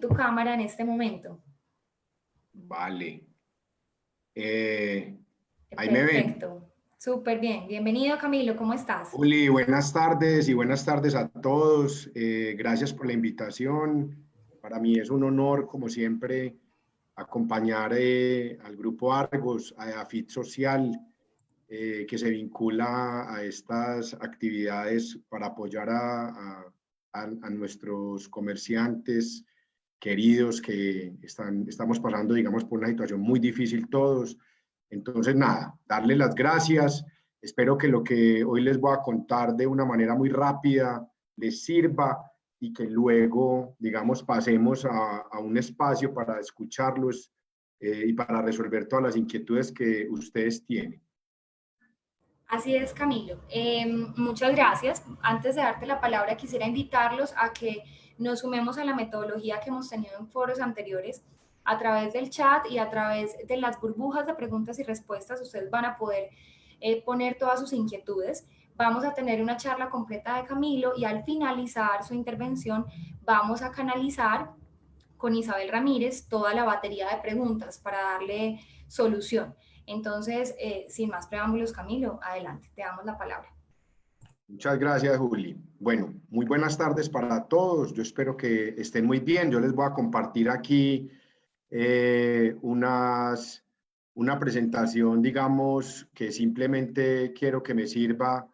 tu cámara en este momento. Vale. Ahí me ven. Perfecto, súper bien. Bienvenido, Camilo, ¿cómo estás? Juli, buenas tardes y buenas tardes a todos. Gracias por la invitación. Para mí es un honor, como siempre, acompañar al Grupo Argos, a AFIT Social, que se vincula a estas actividades para apoyar a nuestros comerciantes queridos que estamos pasando, digamos, por una situación muy difícil todos. Entonces, nada, darles las gracias. Espero que lo que hoy les voy a contar de una manera muy rápida les sirva y que luego, digamos, pasemos a un espacio para escucharlos y para resolver todas las inquietudes que ustedes tienen. Así es, Camilo. Muchas gracias. Antes de darte la palabra, quisiera invitarlos a que nos sumemos a la metodología que hemos tenido en foros anteriores. A través del chat y a través de las burbujas de preguntas y respuestas, ustedes van a poder poner todas sus inquietudes. Vamos a tener una charla completa de Camilo y al finalizar su intervención vamos a canalizar con Isabel Ramírez toda la batería de preguntas para darle solución. Entonces, sin más preámbulos, Camilo, adelante, te damos la palabra. Muchas gracias, Juli. Bueno, muy buenas tardes para todos. Yo espero que estén muy bien. Yo les voy a compartir aquí una presentación, digamos, que simplemente quiero que me sirva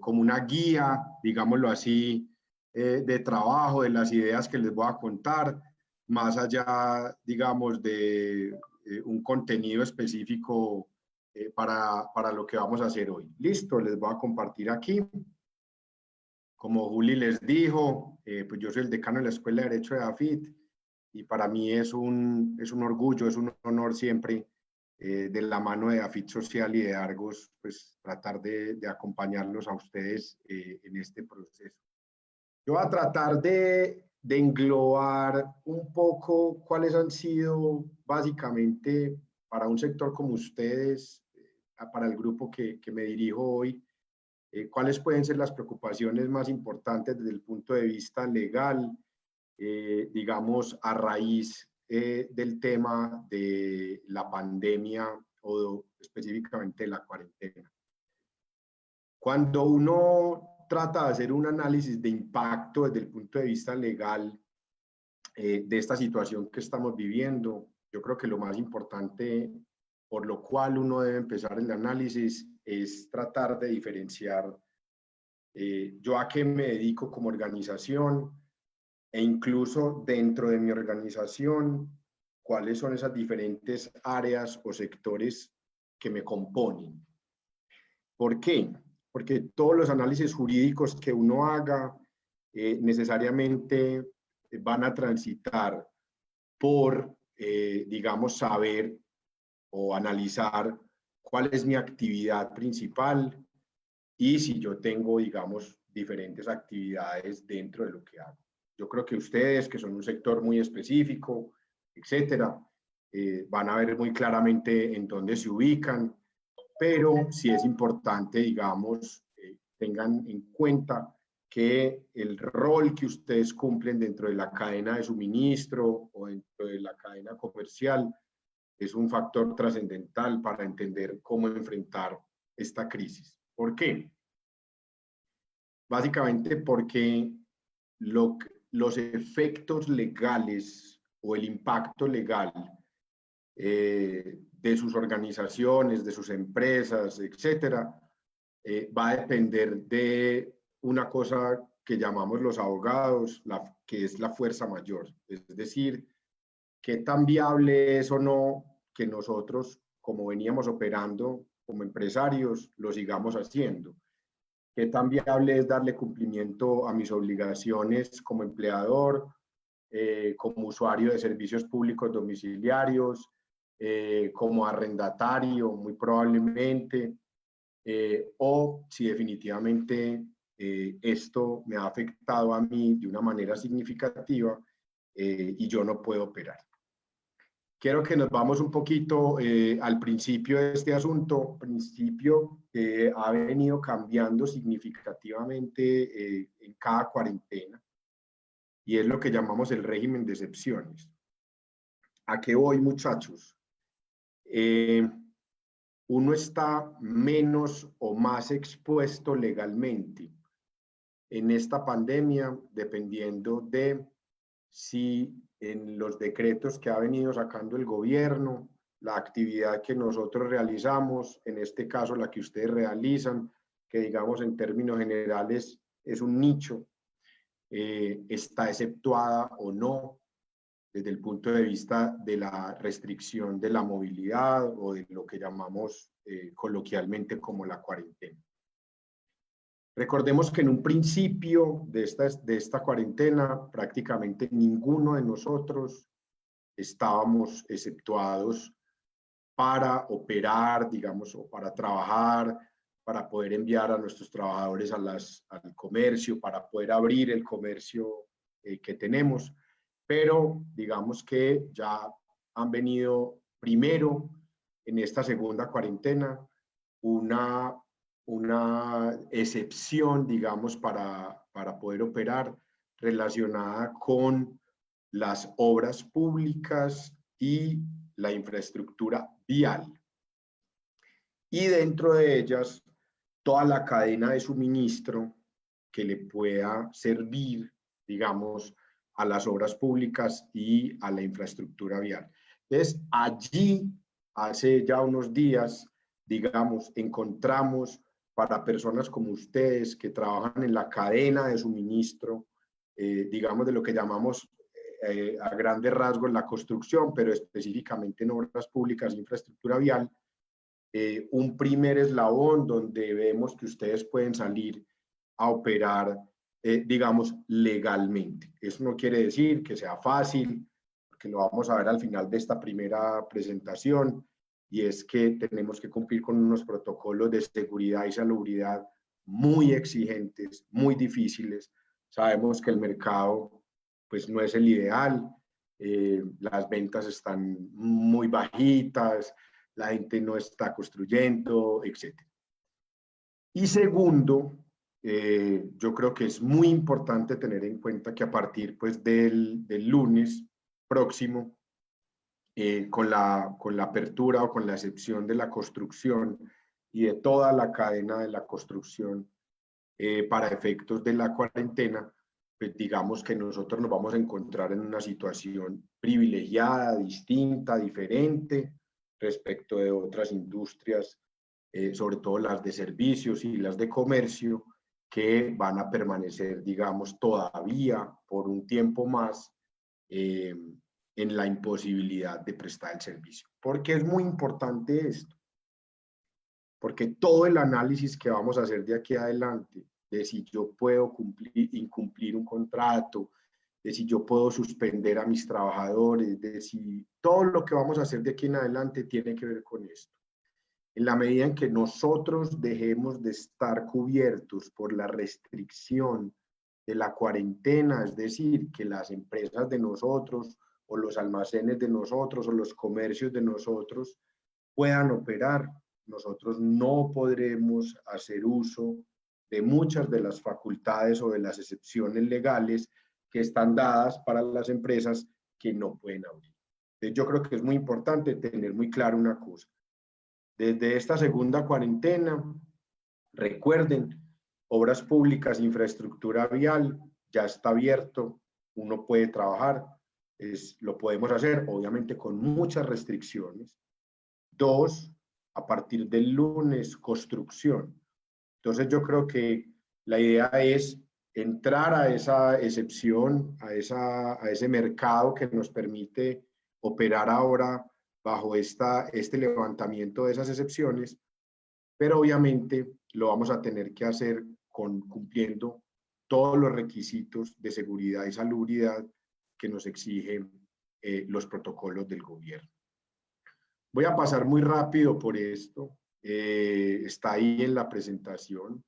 como una guía, digámoslo así, de trabajo, de las ideas que les voy a contar, más allá, digamos, de un contenido específico para lo que vamos a hacer hoy. Listo, les voy a compartir aquí. Como Juli les dijo, pues yo soy el decano de la Escuela de Derecho de AFIT y para mí es un orgullo, es un honor siempre de la mano de AFIT Social y de Argos, pues tratar de acompañarlos a ustedes en este proceso. Yo voy a tratar de englobar un poco cuáles han sido básicamente para un sector como ustedes, para el grupo que me dirijo hoy, cuáles pueden ser las preocupaciones más importantes desde el punto de vista legal, digamos, a raíz del tema de la pandemia o específicamente de la cuarentena. Cuando uno trata de hacer un análisis de impacto desde el punto de vista legal de esta situación que estamos viviendo, yo creo que lo más importante por lo cual uno debe empezar el análisis es tratar de diferenciar yo a qué me dedico como organización e incluso dentro de mi organización, cuáles son esas diferentes áreas o sectores que me componen. ¿Por qué? Porque todos los análisis jurídicos que uno haga necesariamente van a transitar por, digamos, saber o analizar cuál es mi actividad principal y si yo tengo, digamos, diferentes actividades dentro de lo que hago. Yo creo que ustedes, que son un sector muy específico, etcétera, van a ver muy claramente en dónde se ubican, pero sí es importante, digamos, tengan en cuenta que el rol que ustedes cumplen dentro de la cadena de suministro o dentro de la cadena comercial es un factor trascendental para entender cómo enfrentar esta crisis. ¿Por qué? Básicamente porque los efectos legales o el impacto legal de sus organizaciones, de sus empresas, etcétera, va a depender de una cosa que llamamos los abogados, que es la fuerza mayor. Es decir, qué tan viable es o no que nosotros, como veníamos operando como empresarios, lo sigamos haciendo. Qué tan viable es darle cumplimiento a mis obligaciones como empleador, como usuario de servicios públicos domiciliarios, como arrendatario, muy probablemente, o si definitivamente esto me ha afectado a mí de una manera significativa y yo no puedo operar. Quiero que nos vamos un poquito al principio de este asunto, principio que ha venido cambiando significativamente en cada cuarentena. y es lo que llamamos el régimen de excepciones. ¿A qué voy, muchachos? Uno está menos o más expuesto legalmente en esta pandemia, dependiendo de si en los decretos que ha venido sacando el gobierno, la actividad que nosotros realizamos, en este caso la que ustedes realizan, que digamos en términos generales es un nicho, está exceptuada o no desde el punto de vista de la restricción de la movilidad o de lo que llamamos coloquialmente como la cuarentena. Recordemos que en un principio de esta cuarentena prácticamente ninguno de nosotros estábamos exceptuados para operar, digamos, o para trabajar, para poder enviar a nuestros trabajadores al comercio, para poder abrir el comercio que tenemos. Pero digamos que ya han venido primero en esta segunda cuarentena una excepción, digamos, para poder operar relacionada con las obras públicas y la infraestructura vial. Y dentro de ellas, toda la cadena de suministro que le pueda servir, digamos, a las obras públicas y a la infraestructura vial. Entonces, allí, hace ya unos días, digamos, encontramos para personas como ustedes que trabajan en la cadena de suministro, digamos, de lo que llamamos a grandes rasgos la construcción, pero específicamente en obras públicas e infraestructura vial, un primer eslabón donde vemos que ustedes pueden salir a operar, digamos, legalmente. Eso no quiere decir que sea fácil, porque lo vamos a ver al final de esta primera presentación, y es que tenemos que cumplir con unos protocolos de seguridad y salubridad muy exigentes, muy difíciles. Sabemos que el mercado pues no es el ideal, las ventas están muy bajitas, la gente no está construyendo, etc. Y segundo, yo creo que es muy importante tener en cuenta que a partir pues, del lunes próximo, con la apertura o con la excepción de la construcción y de toda la cadena de la construcción para efectos de la cuarentena, pues digamos que nosotros nos vamos a encontrar en una situación privilegiada, distinta, diferente respecto de otras industrias, sobre todo las de servicios y las de comercio, que van a permanecer, digamos, todavía por un tiempo más en la imposibilidad de prestar el servicio. ¿Por qué es muy importante esto? Porque todo el análisis que vamos a hacer de aquí adelante, de si yo puedo incumplir un contrato, de si yo puedo suspender a mis trabajadores, de si todo lo que vamos a hacer de aquí en adelante tiene que ver con esto. En la medida en que nosotros dejemos de estar cubiertos por la restricción de la cuarentena, es decir, que las empresas de nosotros o los almacenes de nosotros o los comercios de nosotros puedan operar, nosotros no podremos hacer uso de muchas de las facultades o de las excepciones legales que están dadas para las empresas que no pueden abrir. Entonces, yo creo que es muy importante tener muy claro una cosa. Desde esta segunda cuarentena, recuerden, obras públicas, infraestructura vial, ya está abierto, uno puede trabajar, lo podemos hacer, obviamente con muchas restricciones. Dos, a partir del lunes, construcción. Entonces yo creo que la idea es entrar a esa excepción, a ese mercado que nos permite operar ahora bajo este levantamiento de esas excepciones, pero obviamente lo vamos a tener que hacer cumpliendo todos los requisitos de seguridad y salubridad que nos exigen los protocolos del gobierno. Voy a pasar muy rápido por esto, está ahí en la presentación.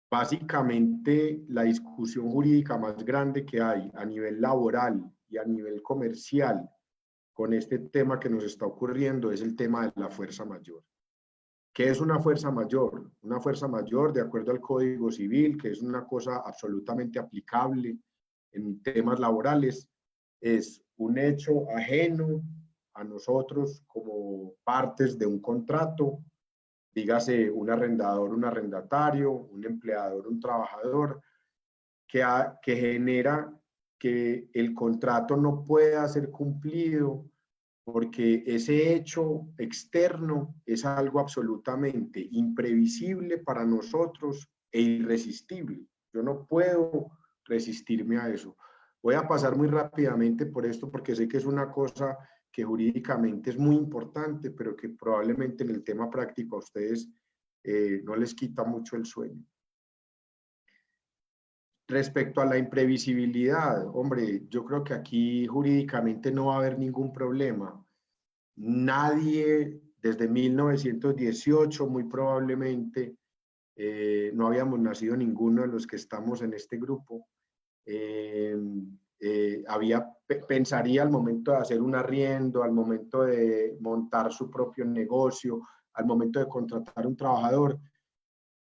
Básicamente, la discusión jurídica más grande que hay a nivel laboral y a nivel comercial con este tema que nos está ocurriendo es el tema de la fuerza mayor. ¿Qué es una fuerza mayor? Una fuerza mayor, de acuerdo al Código Civil, que es una cosa absolutamente aplicable en temas laborales, es un hecho ajeno a nosotros como partes de un contrato, dígase un arrendador, un arrendatario, un empleador, un trabajador, que genera que el contrato no pueda ser cumplido porque ese hecho externo es algo absolutamente imprevisible para nosotros e irresistible. Yo no puedo resistirme a eso. Voy a pasar muy rápidamente por esto porque sé que es una cosa que jurídicamente es muy importante, pero que probablemente en el tema práctico a ustedes no les quita mucho el sueño. Respecto a la imprevisibilidad, hombre, yo creo que aquí jurídicamente no va a haber ningún problema. Nadie desde 1918, muy probablemente, no habíamos nacido ninguno de los que estamos en este grupo, pensaría al momento de hacer un arriendo, al momento de montar su propio negocio, al momento de contratar un trabajador,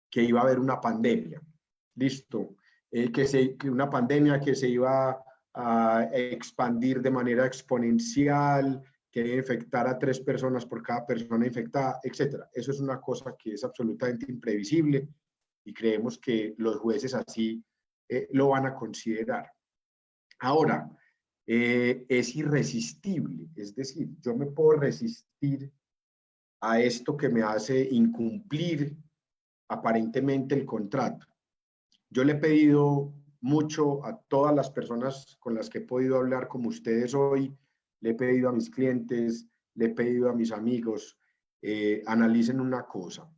que iba a haber una pandemia. Listo. Que una pandemia que se iba a expandir de manera exponencial, que iba a infectar a 3 personas por cada persona infectada, etcétera. Eso es una cosa que es absolutamente imprevisible y creemos que los jueces así lo van a considerar. Ahora, es irresistible, es decir, yo me puedo resistir a esto que me hace incumplir aparentemente el contrato. Yo le he pedido mucho a todas las personas con las que he podido hablar, como ustedes hoy, le he pedido a mis clientes, le he pedido a mis amigos, analicen una cosa.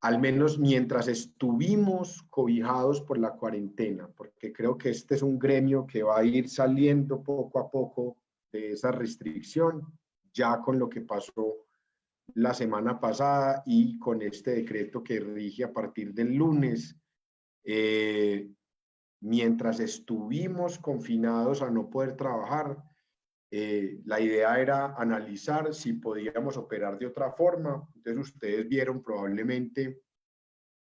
Al menos mientras estuvimos cobijados por la cuarentena, porque creo que este es un gremio que va a ir saliendo poco a poco de esa restricción, ya con lo que pasó la semana pasada y con este decreto que rige a partir del lunes. Mientras estuvimos confinados a no poder trabajar, la idea era analizar si podíamos operar de otra forma. Entonces ustedes vieron probablemente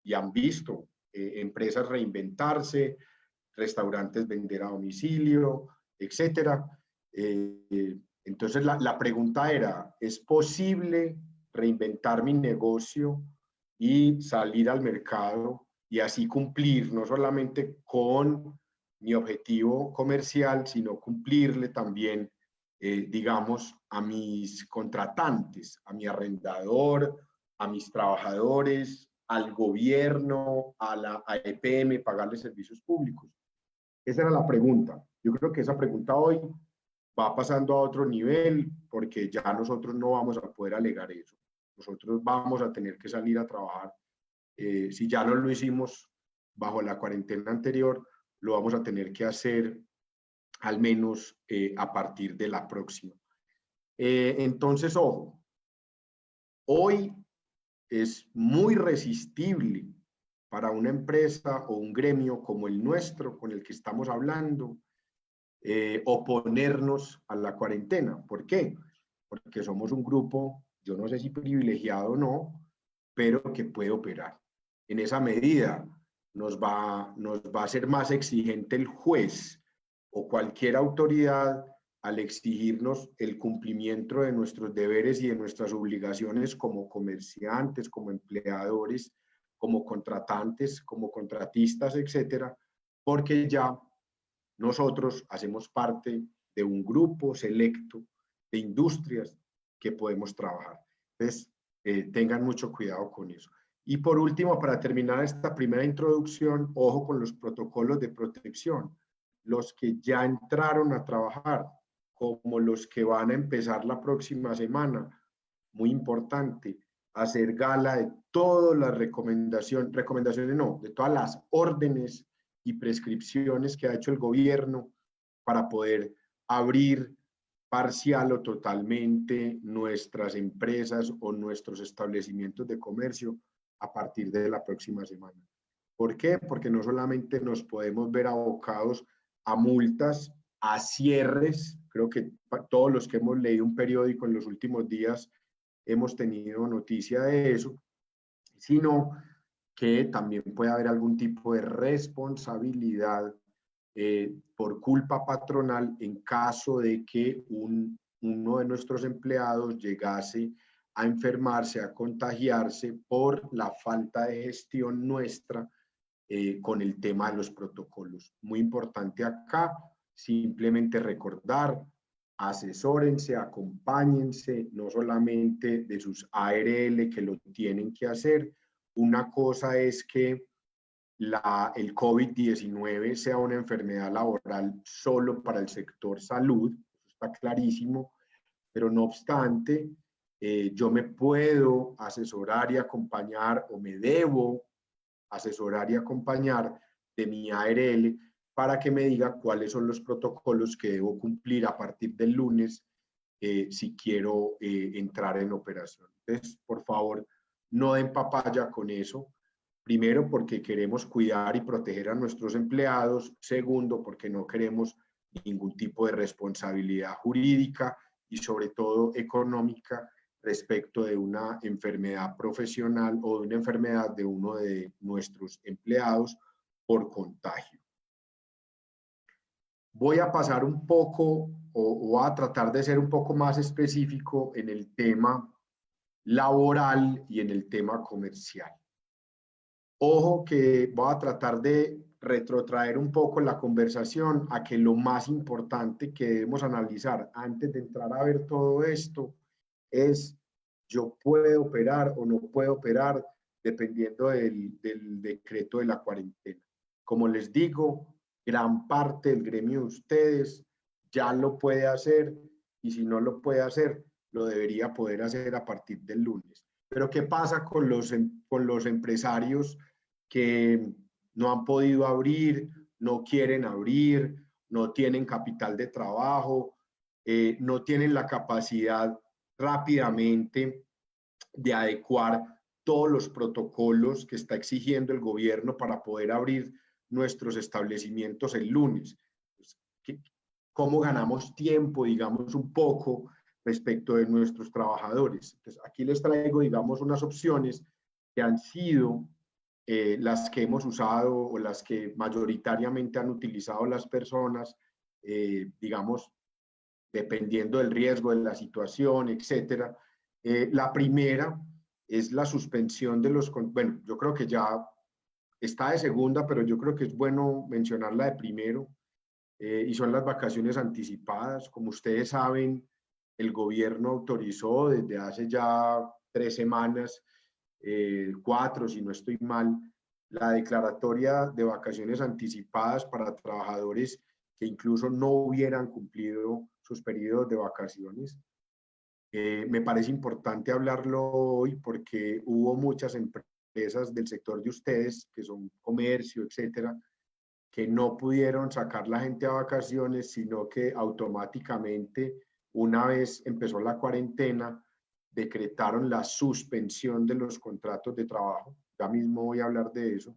y han visto empresas reinventarse, restaurantes vender a domicilio, etcétera. Entonces la pregunta era, ¿es posible reinventar mi negocio y salir al mercado y así cumplir no solamente con mi objetivo comercial, sino cumplirle también, digamos, a mis contratantes, a mi arrendador, a mis trabajadores, al gobierno, a la EPM, pagarle servicios públicos? Esa era la pregunta. Yo creo que esa pregunta hoy va pasando a otro nivel porque ya nosotros no vamos a poder alegar eso. Nosotros vamos a tener que salir a trabajar. Si ya no lo hicimos bajo la cuarentena anterior, lo vamos a tener que hacer al menos a partir de la próxima. Entonces, ojo, hoy es muy resistible para una empresa o un gremio como el nuestro, con el que estamos hablando, oponernos a la cuarentena. ¿Por qué? Porque somos un grupo, yo no sé si privilegiado o no, pero que puede operar. En esa medida nos va a ser más exigente el juez o cualquier autoridad al exigirnos el cumplimiento de nuestros deberes y de nuestras obligaciones como comerciantes, como empleadores, como contratantes, como contratistas, etcétera, porque ya nosotros hacemos parte de un grupo selecto de industrias que podemos trabajar. Entonces, tengan mucho cuidado con eso. Y por último, para terminar esta primera introducción, ojo con los protocolos de protección. Los que ya entraron a trabajar, como los que van a empezar la próxima semana, muy importante, hacer gala de todas las recomendaciones no, de todas las órdenes y prescripciones que ha hecho el gobierno para poder abrir parcial o totalmente nuestras empresas o nuestros establecimientos de comercio a partir de la próxima semana. ¿Por qué? Porque no solamente nos podemos ver abocados a multas, a cierres, creo que todos los que hemos leído un periódico en los últimos días hemos tenido noticia de eso, sino que también puede haber algún tipo de responsabilidad por culpa patronal en caso de que uno de nuestros empleados llegase a enfermarse, a contagiarse por la falta de gestión nuestra con el tema de los protocolos. Muy importante acá, simplemente recordar, asesórense, acompáñense, no solamente de sus ARL que lo tienen que hacer. Una cosa es que el COVID-19 sea una enfermedad laboral solo para el sector salud, eso está clarísimo, pero no obstante, yo me puedo asesorar y acompañar o me debo asesorar y acompañar de mi ARL para que me diga cuáles son los protocolos que debo cumplir a partir del lunes si quiero entrar en operación. Entonces, por favor, no den papaya con eso. Primero, porque queremos cuidar y proteger a nuestros empleados. Segundo, porque no queremos ningún tipo de responsabilidad jurídica y sobre todo económica respecto de una enfermedad profesional o de una enfermedad de uno de nuestros empleados por contagio. Voy a pasar un poco o a tratar de ser un poco más específico en el tema laboral y en el tema comercial. Ojo que voy a tratar de retrotraer un poco la conversación a que lo más importante que debemos analizar antes de entrar a ver todo esto es yo puedo operar o no puedo operar dependiendo del decreto de la cuarentena. Como les digo, gran parte del gremio de ustedes ya lo puede hacer y si no lo puede hacer, lo debería poder hacer a partir del lunes. Pero ¿qué pasa con los empresarios que no han podido abrir, no quieren abrir, no tienen capital de trabajo, no tienen la capacidad rápidamente de adecuar todos los protocolos que está exigiendo el gobierno para poder abrir nuestros establecimientos el lunes? ¿Cómo ganamos tiempo, digamos, un poco respecto de nuestros trabajadores? Entonces, aquí les traigo, digamos, unas opciones que han sido las que hemos usado o las que mayoritariamente han utilizado las personas, digamos, dependiendo del riesgo de la situación, etcétera. La primera es la suspensión de los, bueno, yo creo que ya está de segunda, pero yo creo que es bueno mencionarla de primero, y son las vacaciones anticipadas. Como ustedes saben, el gobierno autorizó desde hace ya 3 semanas, 4 si no estoy mal, la declaratoria de vacaciones anticipadas para trabajadores que incluso no hubieran cumplido sus periodos de vacaciones. Me parece importante hablarlo hoy porque hubo muchas empresas del sector de ustedes, que son comercio, etcétera, que no pudieron sacar la gente a vacaciones, sino que automáticamente, una vez empezó la cuarentena, decretaron la suspensión de los contratos de trabajo. Ya mismo voy a hablar de eso.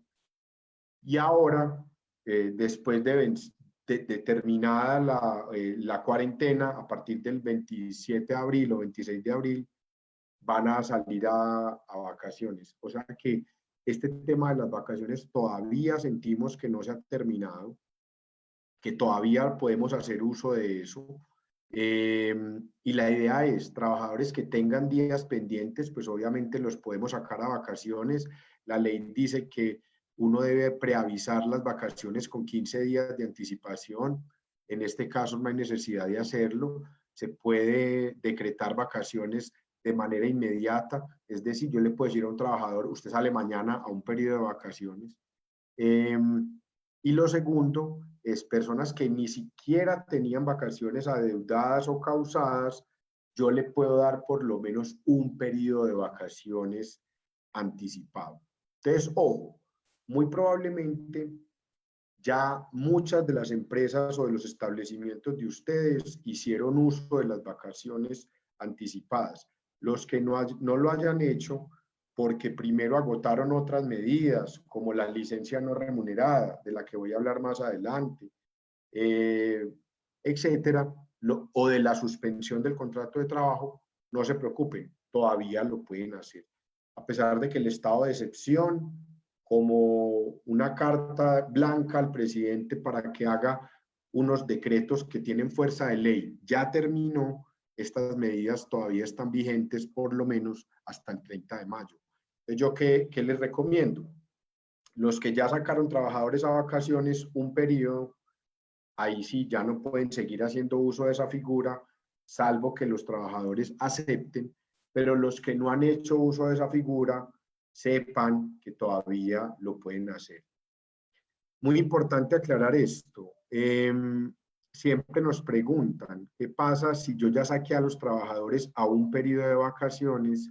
Y ahora, después de terminada la cuarentena, a partir del 27 de abril o 26 de abril, van a salir a vacaciones. O sea que este tema de las vacaciones todavía sentimos que no se ha terminado, que todavía podemos hacer uso de eso. Y la idea es, trabajadores que tengan días pendientes, pues obviamente los podemos sacar a vacaciones. La ley dice que uno debe preavisar las vacaciones con 15 días de anticipación. En este caso no hay necesidad de hacerlo. Se puede decretar vacaciones de manera inmediata. Es decir, yo le puedo decir a un trabajador, usted sale mañana a un periodo de vacaciones. Y lo segundo es personas que ni siquiera tenían vacaciones adeudadas o causadas, yo le puedo dar por lo menos un periodo de vacaciones anticipado. Entonces, ojo, muy probablemente ya muchas de las empresas o de los establecimientos de ustedes hicieron uso de las vacaciones anticipadas. Los que no lo hayan hecho, porque primero agotaron otras medidas, como la licencia no remunerada, de la que voy a hablar más adelante, etcétera, o de la suspensión del contrato de trabajo, no se preocupen, todavía lo pueden hacer. A pesar de que el estado de excepción como una carta blanca al presidente para que haga unos decretos que tienen fuerza de ley. Ya terminó, estas medidas todavía están vigentes por lo menos hasta el 30 de mayo. Entonces, ¿yo qué les recomiendo? Los que ya sacaron trabajadores a vacaciones un periodo, ahí sí ya no pueden seguir haciendo uso de esa figura, salvo que los trabajadores acepten, pero los que no han hecho uso de esa figura sepan que todavía lo pueden hacer. Muy importante aclarar esto. Siempre nos preguntan, ¿qué pasa si yo ya saqué a los trabajadores a un periodo de vacaciones,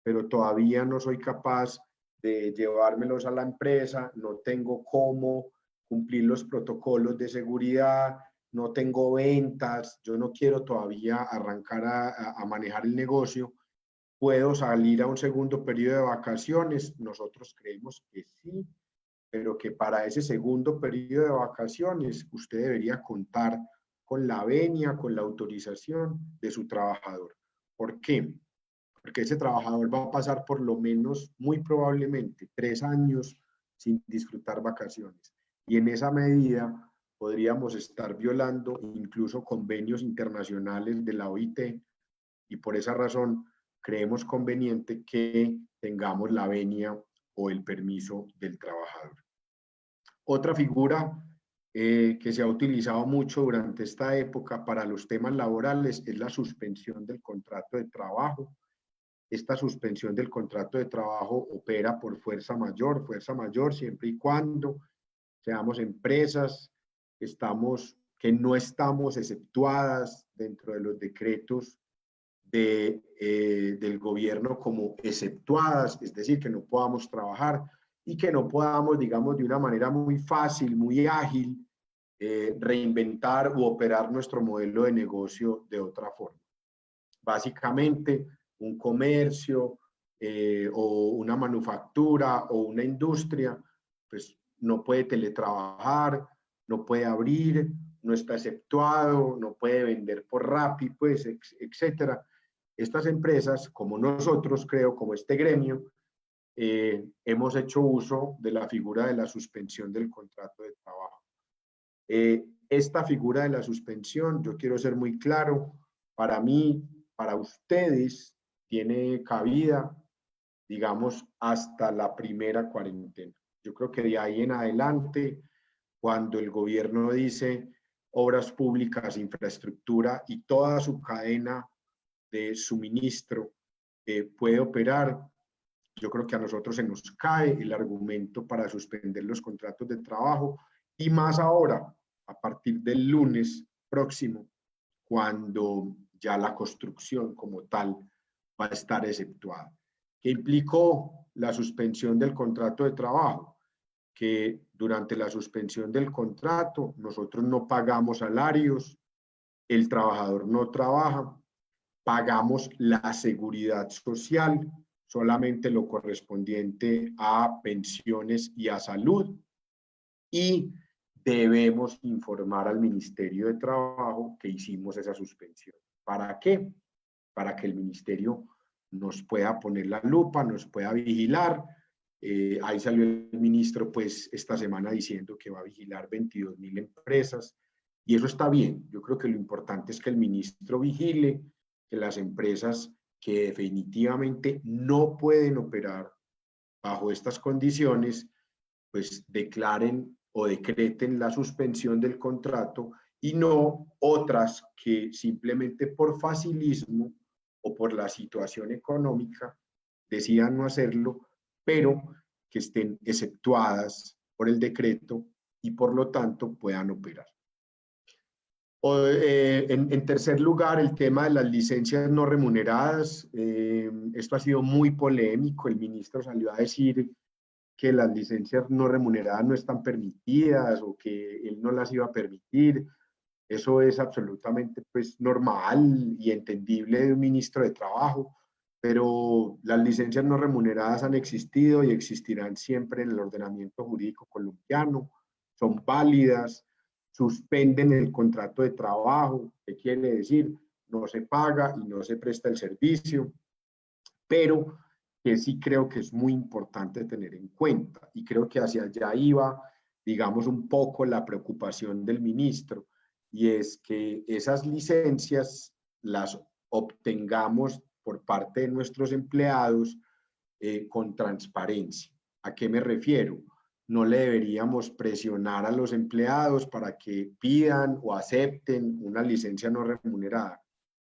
pero todavía no soy capaz de llevármelos a la empresa, no tengo cómo cumplir los protocolos de seguridad, no tengo ventas, yo no quiero todavía arrancar a manejar el negocio? ¿Puedo salir a un segundo periodo de vacaciones? Nosotros creemos que sí, pero que para ese segundo periodo de vacaciones usted debería contar con la venia, con la autorización de su trabajador. ¿Por qué? Porque ese trabajador va a pasar por lo menos, muy probablemente, 3 años sin disfrutar vacaciones. Y en esa medida podríamos estar violando incluso convenios internacionales de la OIT, y por esa razón creemos conveniente que tengamos la venia o el permiso del trabajador. Otra figura que se ha utilizado mucho durante esta época para los temas laborales es la suspensión del contrato de trabajo. Esta suspensión del contrato de trabajo opera por fuerza mayor siempre y cuando seamos empresas que no estamos exceptuadas dentro de los decretos del gobierno como exceptuadas, es decir, que no podamos trabajar y que no podamos, digamos, de una manera muy fácil, muy ágil, reinventar u operar nuestro modelo de negocio de otra forma. Básicamente, un comercio o una manufactura o una industria, pues no puede teletrabajar, no puede abrir, no está exceptuado, no puede vender por Rappi, pues, etcétera. Estas empresas, como nosotros, creo, como este gremio, hemos hecho uso de la figura de la suspensión del contrato de trabajo. Esta figura de la suspensión, yo quiero ser muy claro, para mí, para ustedes, tiene cabida, digamos, hasta la primera cuarentena. Yo creo que de ahí en adelante, cuando el gobierno dice obras públicas, infraestructura y toda su cadena de suministro puede operar, yo creo que a nosotros se nos cae el argumento para suspender los contratos de trabajo, y más ahora, a partir del lunes próximo, cuando ya la construcción como tal va a estar exceptuada. ¿Qué implicó la suspensión del contrato de trabajo? Que durante la suspensión del contrato nosotros no pagamos salarios, el trabajador no trabaja, pagamos la seguridad social, solamente lo correspondiente a pensiones y a salud, y debemos informar al Ministerio de Trabajo que hicimos esa suspensión. ¿Para qué? Para que el Ministerio nos pueda poner la lupa, nos pueda vigilar. Ahí salió el ministro pues esta semana diciendo que va a vigilar 22.000 empresas, y eso está bien. Yo creo que lo importante es que el ministro vigile que las empresas que definitivamente no pueden operar bajo estas condiciones, pues declaren o decreten la suspensión del contrato, y no otras que simplemente por facilismo o por la situación económica decidan no hacerlo, pero que estén exceptuadas por el decreto y por lo tanto puedan operar. En tercer lugar, el tema de las licencias no remuneradas. Esto ha sido muy polémico. El ministro salió a decir que las licencias no remuneradas no están permitidas o que él no las iba a permitir. Eso es absolutamente pues, normal y entendible de un ministro de Trabajo, pero las licencias no remuneradas han existido y existirán siempre en el ordenamiento jurídico colombiano. Son válidas, suspenden el contrato de trabajo, ¿qué quiere decir? No se paga y no se presta el servicio, pero que sí creo que es muy importante tener en cuenta. Y creo que hacia allá iba, digamos, un poco la preocupación del ministro, y es que esas licencias las obtengamos por parte de nuestros empleados con transparencia. ¿A qué me refiero? No le deberíamos presionar a los empleados para que pidan o acepten una licencia no remunerada.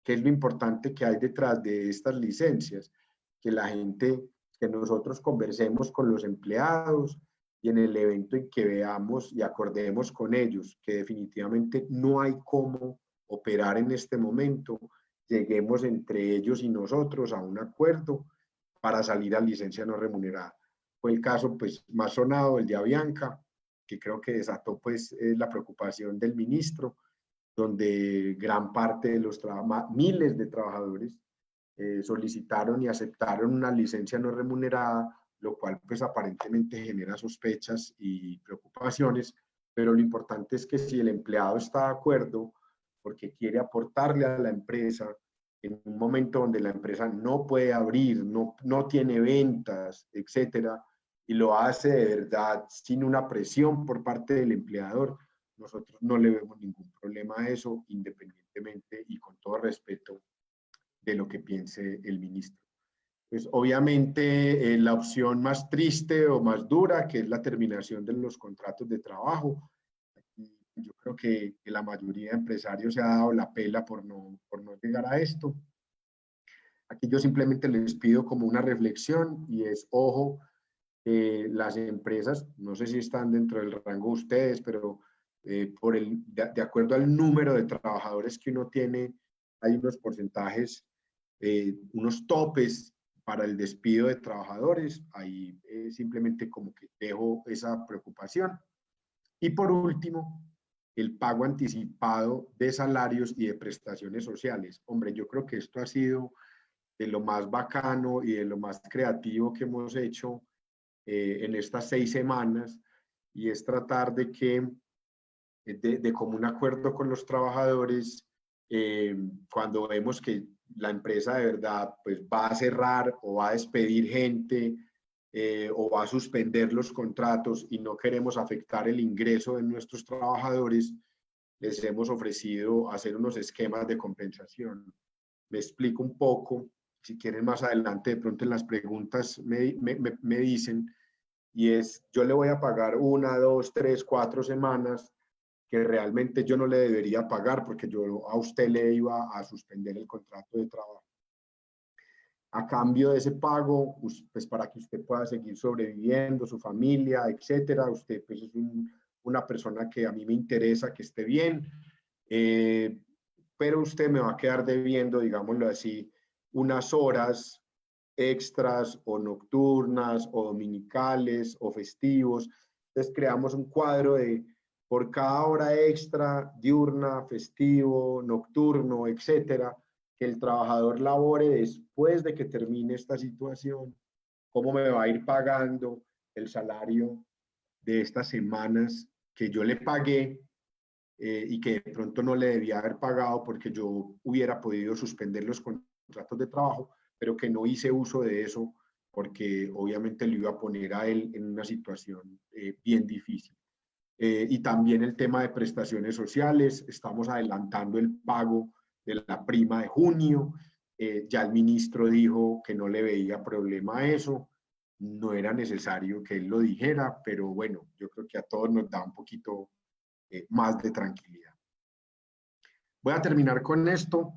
¿Qué es lo importante que hay detrás de estas licencias? Que la gente, que nosotros conversemos con los empleados y en el evento en que veamos y acordemos con ellos que definitivamente no hay cómo operar en este momento, lleguemos entre ellos y nosotros a un acuerdo para salir a licencia no remunerada. Fue el caso pues más sonado, el de Avianca, que creo que desató pues la preocupación del ministro, donde gran parte de los miles de trabajadores solicitaron y aceptaron una licencia no remunerada, lo cual pues aparentemente genera sospechas y preocupaciones, pero lo importante es que si el empleado está de acuerdo porque quiere aportarle a la empresa en un momento donde la empresa no puede abrir, no tiene ventas, etcétera, y lo hace de verdad sin una presión por parte del empleador, nosotros no le vemos ningún problema a eso, independientemente y con todo respeto de lo que piense el ministro. Pues obviamente la opción más triste o más dura, que es la terminación de los contratos de trabajo. Yo creo que la mayoría de empresarios se ha dado la pela por no llegar a esto. Aquí yo simplemente les pido como una reflexión y es, ojo, las empresas, no sé si están dentro del rango de ustedes, pero de acuerdo al número de trabajadores que uno tiene, hay unos porcentajes, unos topes para el despido de trabajadores. Ahí simplemente como que dejo esa preocupación. Y por último, el pago anticipado de salarios y de prestaciones sociales. Hombre, yo creo que esto ha sido de lo más bacano y de lo más creativo que hemos hecho en estas 6 semanas, y es tratar de que, de común acuerdo con los trabajadores, cuando vemos que la empresa de verdad pues, va a cerrar o va a despedir gente o va a suspender los contratos y no queremos afectar el ingreso de nuestros trabajadores, les hemos ofrecido hacer unos esquemas de compensación. Me explico un poco, si quieren más adelante, de pronto en las preguntas me dicen, y es, yo le voy a pagar 1, 2, 3, 4 semanas que realmente yo no le debería pagar porque yo a usted le iba a suspender el contrato de trabajo. A cambio de ese pago, pues para que usted pueda seguir sobreviviendo, su familia, etcétera, usted pues es una persona que a mí me interesa que esté bien, eh, pero usted me va a quedar debiendo, digámoslo así, unas horas extras o nocturnas o dominicales o festivos. Entonces creamos un cuadro de por cada hora extra, diurna, festivo, nocturno, etcétera, que el trabajador labore después de que termine esta situación, cómo me va a ir pagando el salario de estas semanas que yo le pagué y que de pronto no le debía haber pagado porque yo hubiera podido suspender los contratos de trabajo, pero que no hice uso de eso porque obviamente lo iba a poner a él en una situación bien difícil. Y también el tema de prestaciones sociales, estamos adelantando el pago de la prima de junio, ya el ministro dijo que no le veía problema a eso, no era necesario que él lo dijera, pero bueno, yo creo que a todos nos da un poquito más de tranquilidad. Voy a terminar con esto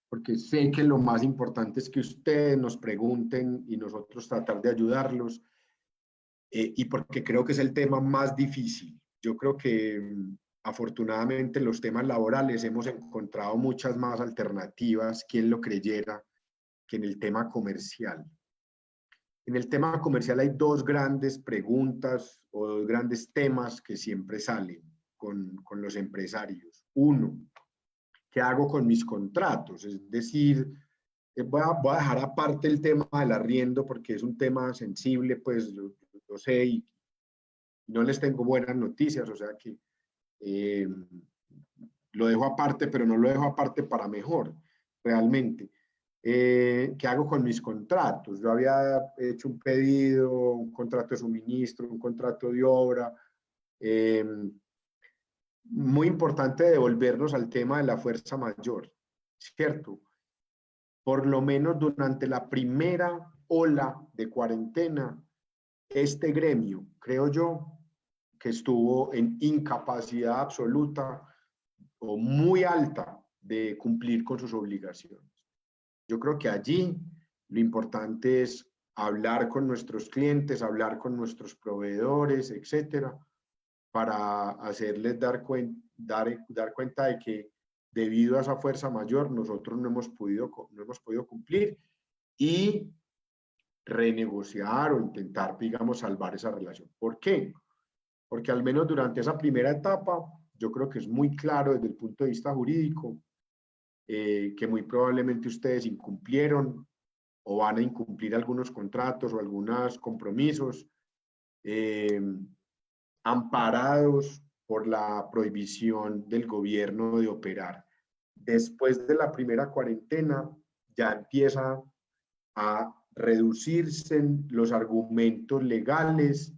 porque sé que lo más importante es que ustedes nos pregunten y nosotros tratar de ayudarlos y porque creo que es el tema más difícil. Yo creo que afortunadamente en los temas laborales hemos encontrado muchas más alternativas, quien lo creyera, que en el tema comercial. En el tema comercial hay dos grandes preguntas o dos grandes temas que siempre salen con los empresarios. Uno, ¿qué hago con mis contratos? Es decir, voy a dejar aparte el tema del arriendo porque es un tema sensible, pues yo sé y no les tengo buenas noticias, o sea que eh, lo dejo aparte, pero no lo dejo aparte para mejor, realmente. ¿qué hago con mis contratos? Yo había hecho un pedido, un contrato de suministro, un contrato de obra. Eh, Muy importante devolvernos al tema de la fuerza mayor, ¿cierto? Por lo menos durante la primera ola de cuarentena, este gremio, creo yo, que estuvo en incapacidad absoluta o muy alta de cumplir con sus obligaciones. Yo creo que allí lo importante es hablar con nuestros clientes, hablar con nuestros proveedores, etcétera, para hacerles dar cuenta de que debido a esa fuerza mayor nosotros no hemos podido cumplir y renegociar o intentar, digamos, salvar esa relación. ¿Por qué? Porque al menos durante esa primera etapa, yo creo que es muy claro desde el punto de vista jurídico que muy probablemente ustedes incumplieron o van a incumplir algunos contratos o algunos compromisos eh, amparados por la prohibición del gobierno de operar. Después de la primera cuarentena, ya empieza a reducirse los argumentos legales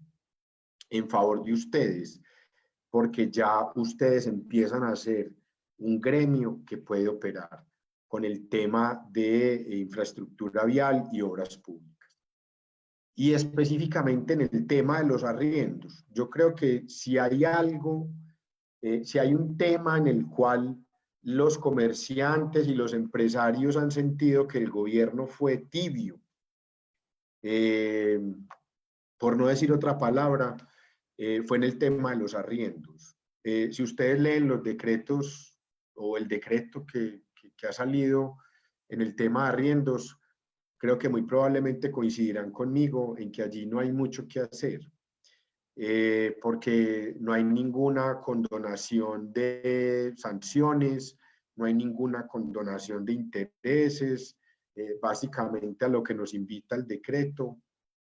en favor de ustedes, porque ya ustedes empiezan a ser un gremio que puede operar con el tema de infraestructura vial y obras públicas. Y específicamente en el tema de los arriendos. Yo creo que si hay algo, si hay un tema en el cual los comerciantes y los empresarios han sentido que el gobierno fue tibio, eh, por no decir otra palabra, fue en el tema de los arriendos. Si ustedes leen los decretos o el decreto que ha salido en el tema de arriendos, creo que muy probablemente coincidirán conmigo en que allí no hay mucho que hacer, porque no hay ninguna condonación de sanciones, no hay ninguna condonación de intereses. Básicamente a lo que nos invita el decreto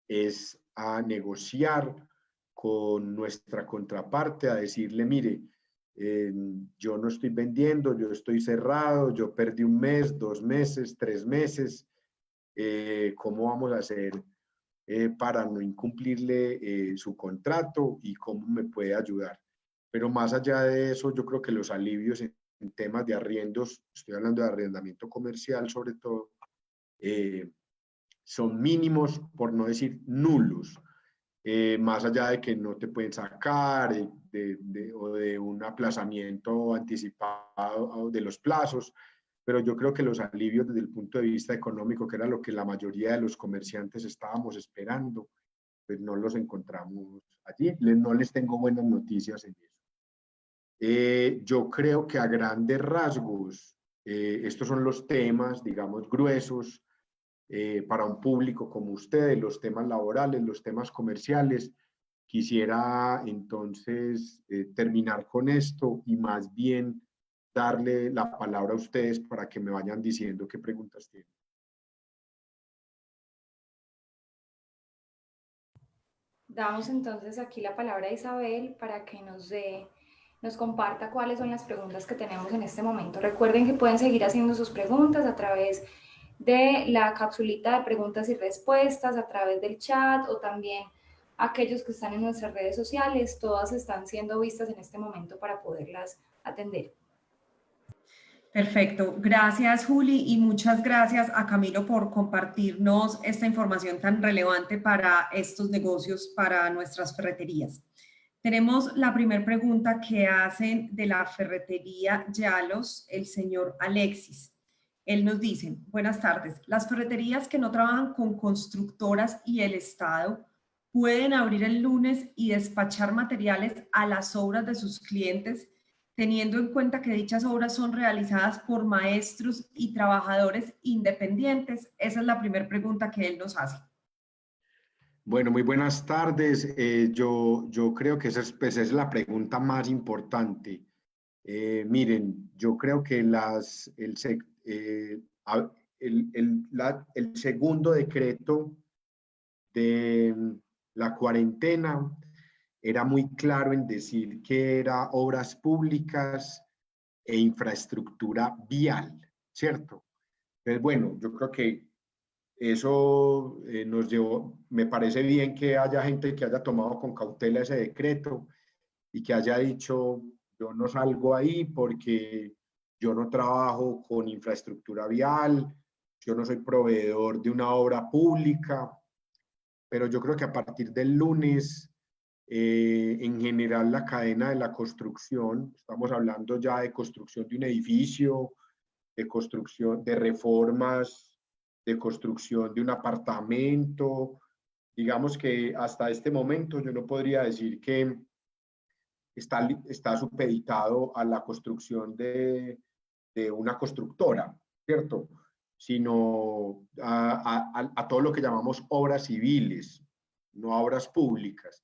es a negociar con nuestra contraparte, a decirle, mire, yo no estoy vendiendo, yo estoy cerrado, yo perdí un mes, 2 meses, 3 meses, ¿cómo vamos a hacer para no incumplirle su contrato y cómo me puede ayudar? Pero más allá de eso, yo creo que los alivios en temas de arriendos, estoy hablando de arrendamiento comercial sobre todo, eh, son mínimos, por no decir nulos, más allá de que no te pueden sacar o de un aplazamiento anticipado de los plazos, pero yo creo que los alivios desde el punto de vista económico, que era lo que la mayoría de los comerciantes estábamos esperando, pues no los encontramos allí. No les tengo buenas noticias en eso. Yo creo que a grandes rasgos, estos son los temas, digamos, gruesos para un público como ustedes, los temas laborales, los temas comerciales. Quisiera entonces terminar con esto y más bien darle la palabra a ustedes para que me vayan diciendo qué preguntas tienen. Damos entonces aquí la palabra a Isabel para que nos comparta cuáles son las preguntas que tenemos en este momento. Recuerden que pueden seguir haciendo sus preguntas a través de la capsulita de preguntas y respuestas, a través del chat o también aquellos que están en nuestras redes sociales. Todas están siendo vistas en este momento para poderlas atender. Perfecto. Gracias, Juli, y muchas gracias a Camilo por compartirnos esta información tan relevante para estos negocios, para nuestras ferreterías. Tenemos la primera pregunta que hacen de la ferretería Yalos, el señor Alexis. Él nos dice, buenas tardes, las ferreterías que no trabajan con constructoras y el Estado pueden abrir el lunes y despachar materiales a las obras de sus clientes, teniendo en cuenta que dichas obras son realizadas por maestros y trabajadores independientes. Esa es la primera pregunta que él nos hace. Bueno, muy buenas tardes. Yo creo que esa pues, es la pregunta más importante. Miren, yo creo que el segundo decreto de la cuarentena era muy claro en decir que era obras públicas e infraestructura vial, ¿cierto? Entonces, bueno, yo creo que eso nos llevó, me parece bien que haya gente que haya tomado con cautela ese decreto y que haya dicho, yo no salgo ahí porque yo no trabajo con infraestructura vial, yo no soy proveedor de una obra pública, pero yo creo que a partir del lunes, en general la cadena de la construcción, estamos hablando ya de construcción de un edificio, de construcción de reformas, de construcción de un apartamento, digamos que hasta este momento yo no podría decir que está supeditado a la construcción de una constructora, ¿cierto? Sino a todo lo que llamamos obras civiles, no a obras públicas.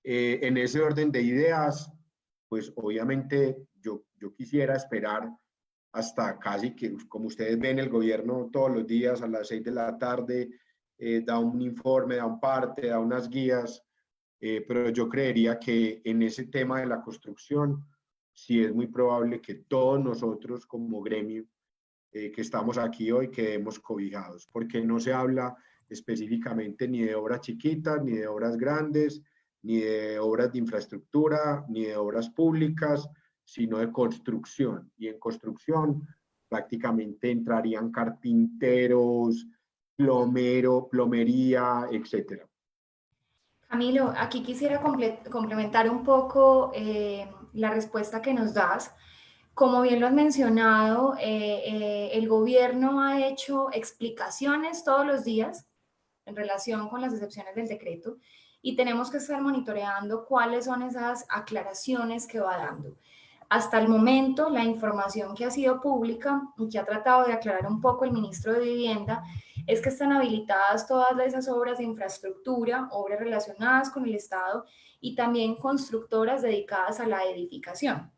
En ese orden de ideas, pues obviamente yo quisiera esperar hasta casi que, como ustedes ven, el gobierno todos los días a las 6 de la tarde da un informe, da un parte, da unas guías, pero yo creería que en ese tema de la construcción sí es muy probable que todos nosotros como gremio que estamos aquí hoy quedemos cobijados, porque no se habla específicamente ni de obras chiquitas, ni de obras grandes, ni de obras de infraestructura, ni de obras públicas, sino de construcción. Y en construcción prácticamente entrarían carpinteros, plomería, etcétera. Camilo, aquí quisiera complementar un poco la respuesta que nos das. Como bien lo has mencionado, el gobierno ha hecho explicaciones todos los días en relación con las excepciones del decreto y tenemos que estar monitoreando cuáles son esas aclaraciones que va dando. Hasta el momento, la información que ha sido pública y que ha tratado de aclarar un poco el ministro de Vivienda es que están habilitadas todas esas obras de infraestructura, obras relacionadas con el Estado y también constructoras dedicadas a la edificación.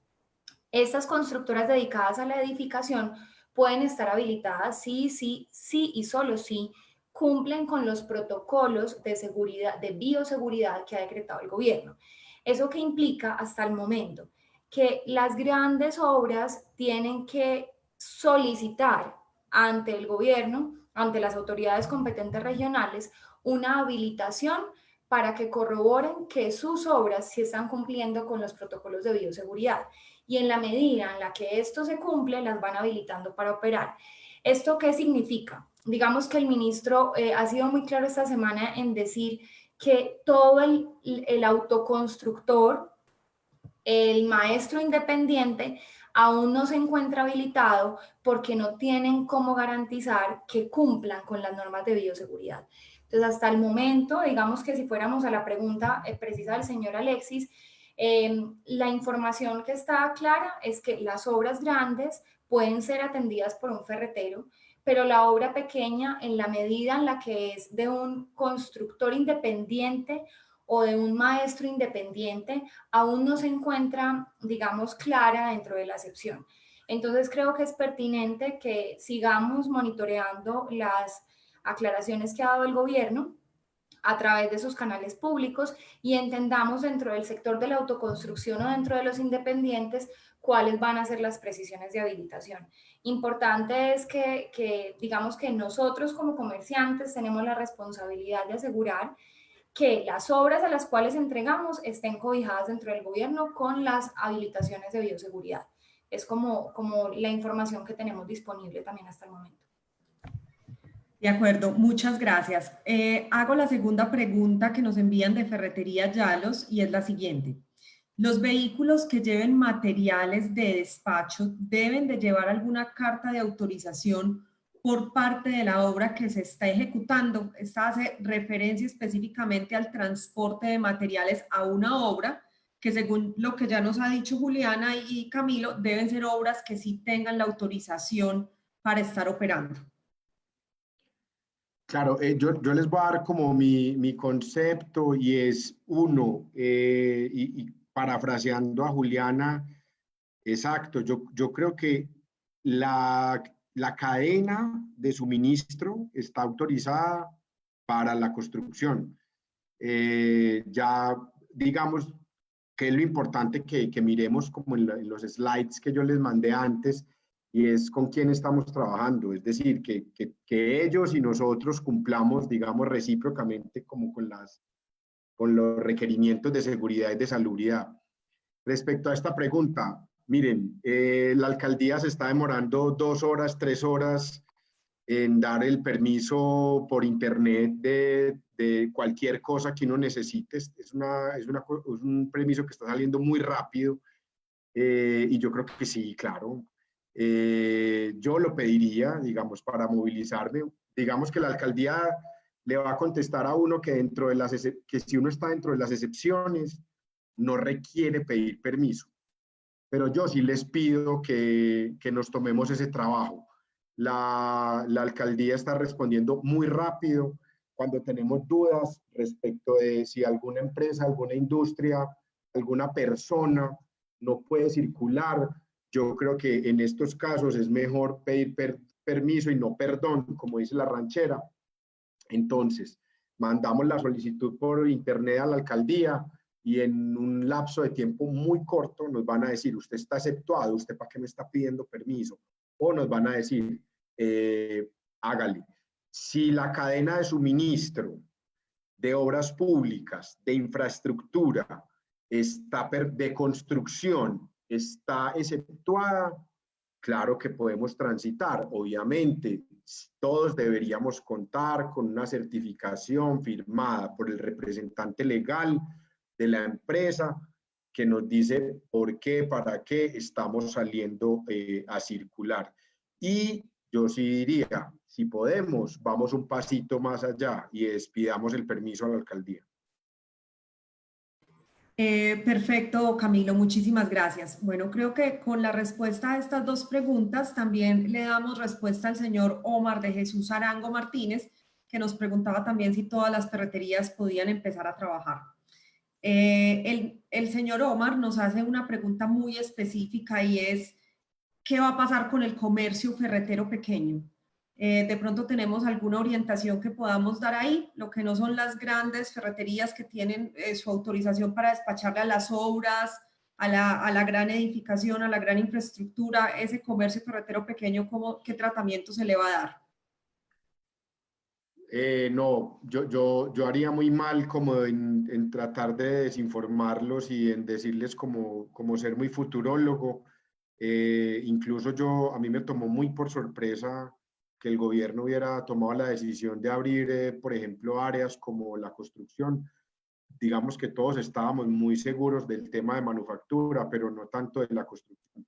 Estas constructoras dedicadas a la edificación pueden estar habilitadas sí y solo si cumplen con los protocolos de seguridad, de bioseguridad que ha decretado el gobierno. ¿Eso qué implica hasta el momento? Que las grandes obras tienen que solicitar ante el gobierno, ante las autoridades competentes regionales, una habilitación para que corroboren que sus obras sí están cumpliendo con los protocolos de bioseguridad. Y en la medida en la que esto se cumple, las van habilitando para operar. ¿Esto qué significa? Digamos que el ministro ha sido muy claro esta semana en decir que todo el autoconstructor, el maestro independiente, aún no se encuentra habilitado porque no tienen cómo garantizar que cumplan con las normas de bioseguridad. Entonces, hasta el momento, digamos que si fuéramos a la pregunta precisa del señor Alexis, la información que está clara es que las obras grandes pueden ser atendidas por un ferretero, pero la obra pequeña, en la medida en la que es de un constructor independiente o de un maestro independiente, aún no se encuentra, digamos, clara dentro de la excepción. Entonces creo que es pertinente que sigamos monitoreando las aclaraciones que ha dado el gobierno a través de sus canales públicos y entendamos dentro del sector de la autoconstrucción o dentro de los independientes cuáles van a ser las precisiones de habilitación. Importante es que digamos que nosotros como comerciantes tenemos la responsabilidad de asegurar que las obras a las cuales entregamos estén cobijadas dentro del gobierno con las habilitaciones de bioseguridad. Es como la información que tenemos disponible también hasta el momento. De acuerdo, muchas gracias. Hago la segunda pregunta que nos envían de Ferretería Yalos y es la siguiente. ¿Los vehículos que lleven materiales de despacho deben de llevar alguna carta de autorización por parte de la obra que se está ejecutando? Esta hace referencia específicamente al transporte de materiales a una obra que, según lo que ya nos ha dicho Juliana y Camilo, deben ser obras que sí tengan la autorización para estar operando. Claro, yo les voy a dar como mi concepto y es uno, y parafraseando a Juliana, exacto, yo creo que la cadena de suministro está autorizada para la construcción. Ya digamos que es lo importante que miremos como en los slides que yo les mandé antes, y es con quién estamos trabajando, es decir, que ellos y nosotros cumplamos, digamos, recíprocamente como con los requerimientos de seguridad y de salubridad. Respecto a esta pregunta, miren, la alcaldía se está demorando 2 horas, 3 horas en dar el permiso por internet de cualquier cosa que uno necesite. Es un permiso que está saliendo muy rápido y yo creo que sí, claro. Yo lo pediría, digamos, para movilizarme. Digamos que la alcaldía le va a contestar a uno que, que si uno está dentro de las excepciones, no requiere pedir permiso. Pero yo sí les pido que nos tomemos ese trabajo. La alcaldía está respondiendo muy rápido cuando tenemos dudas respecto de si alguna empresa, alguna industria, alguna persona no puede circular. Yo creo que en estos casos es mejor pedir permiso y no perdón, como dice la ranchera. Entonces, mandamos la solicitud por internet a la alcaldía y en un lapso de tiempo muy corto nos van a decir, usted está exceptuado, usted para qué me está pidiendo permiso, o nos van a decir, hágale. Si la cadena de suministro de obras públicas, de infraestructura, de construcción, está exceptuada, claro que podemos transitar. Obviamente, todos deberíamos contar con una certificación firmada por el representante legal de la empresa que nos dice por qué, para qué estamos saliendo a circular. Y yo sí diría, si podemos, vamos un pasito más allá y pidamos el permiso a la alcaldía. Perfecto, Camilo, muchísimas gracias. Bueno, creo que con la respuesta a estas dos preguntas también le damos respuesta al señor Omar de Jesús Arango Martínez, que nos preguntaba también si todas las ferreterías podían empezar a trabajar. El señor Omar nos hace una pregunta muy específica y es, ¿qué va a pasar con el comercio ferretero pequeño? De pronto tenemos alguna orientación que podamos dar ahí, lo que no son las grandes ferreterías que tienen su autorización para despacharle a las obras, a la gran edificación, a la gran infraestructura, ese comercio ferretero pequeño, ¿qué tratamiento se le va a dar? No, yo haría muy mal como en tratar de desinformarlos y en decirles como ser muy futurólogo. Incluso a mí me tomó muy por sorpresa que el gobierno hubiera tomado la decisión de abrir, por ejemplo, áreas como la construcción. Digamos que todos estábamos muy seguros del tema de manufactura, pero no tanto de la construcción.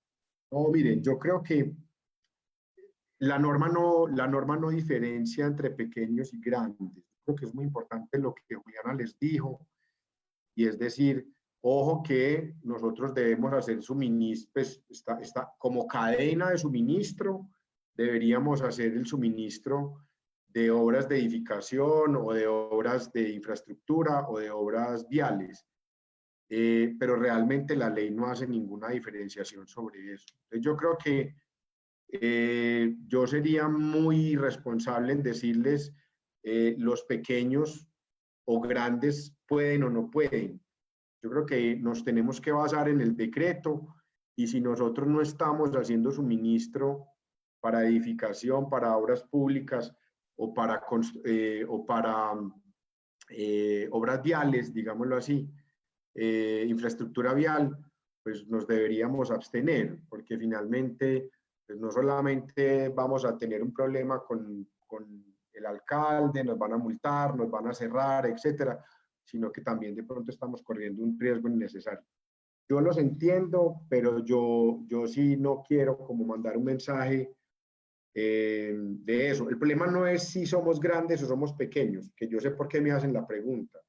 No, miren, yo creo que la norma no diferencia entre pequeños y grandes. Creo que es muy importante lo que Juliana les dijo, y es decir, ojo que nosotros debemos hacer suministro, pues como cadena de suministro, deberíamos hacer el suministro de obras de edificación o de obras de infraestructura o de obras viales. Pero realmente la ley no hace ninguna diferenciación sobre eso. Entonces yo creo que yo sería muy responsable en decirles los pequeños o grandes pueden o no pueden. Yo creo que nos tenemos que basar en el decreto y si nosotros no estamos haciendo suministro para edificación, para obras públicas o para obras viales, digámoslo así, infraestructura vial, pues nos deberíamos abstener, porque finalmente pues no solamente vamos a tener un problema con el alcalde, nos van a multar, nos van a cerrar, etcétera, sino que también de pronto estamos corriendo un riesgo innecesario. Yo los entiendo, pero yo sí no quiero como mandar un mensaje de eso. El problema no es si somos grandes o somos pequeños, que yo sé por qué me hacen la pregunta,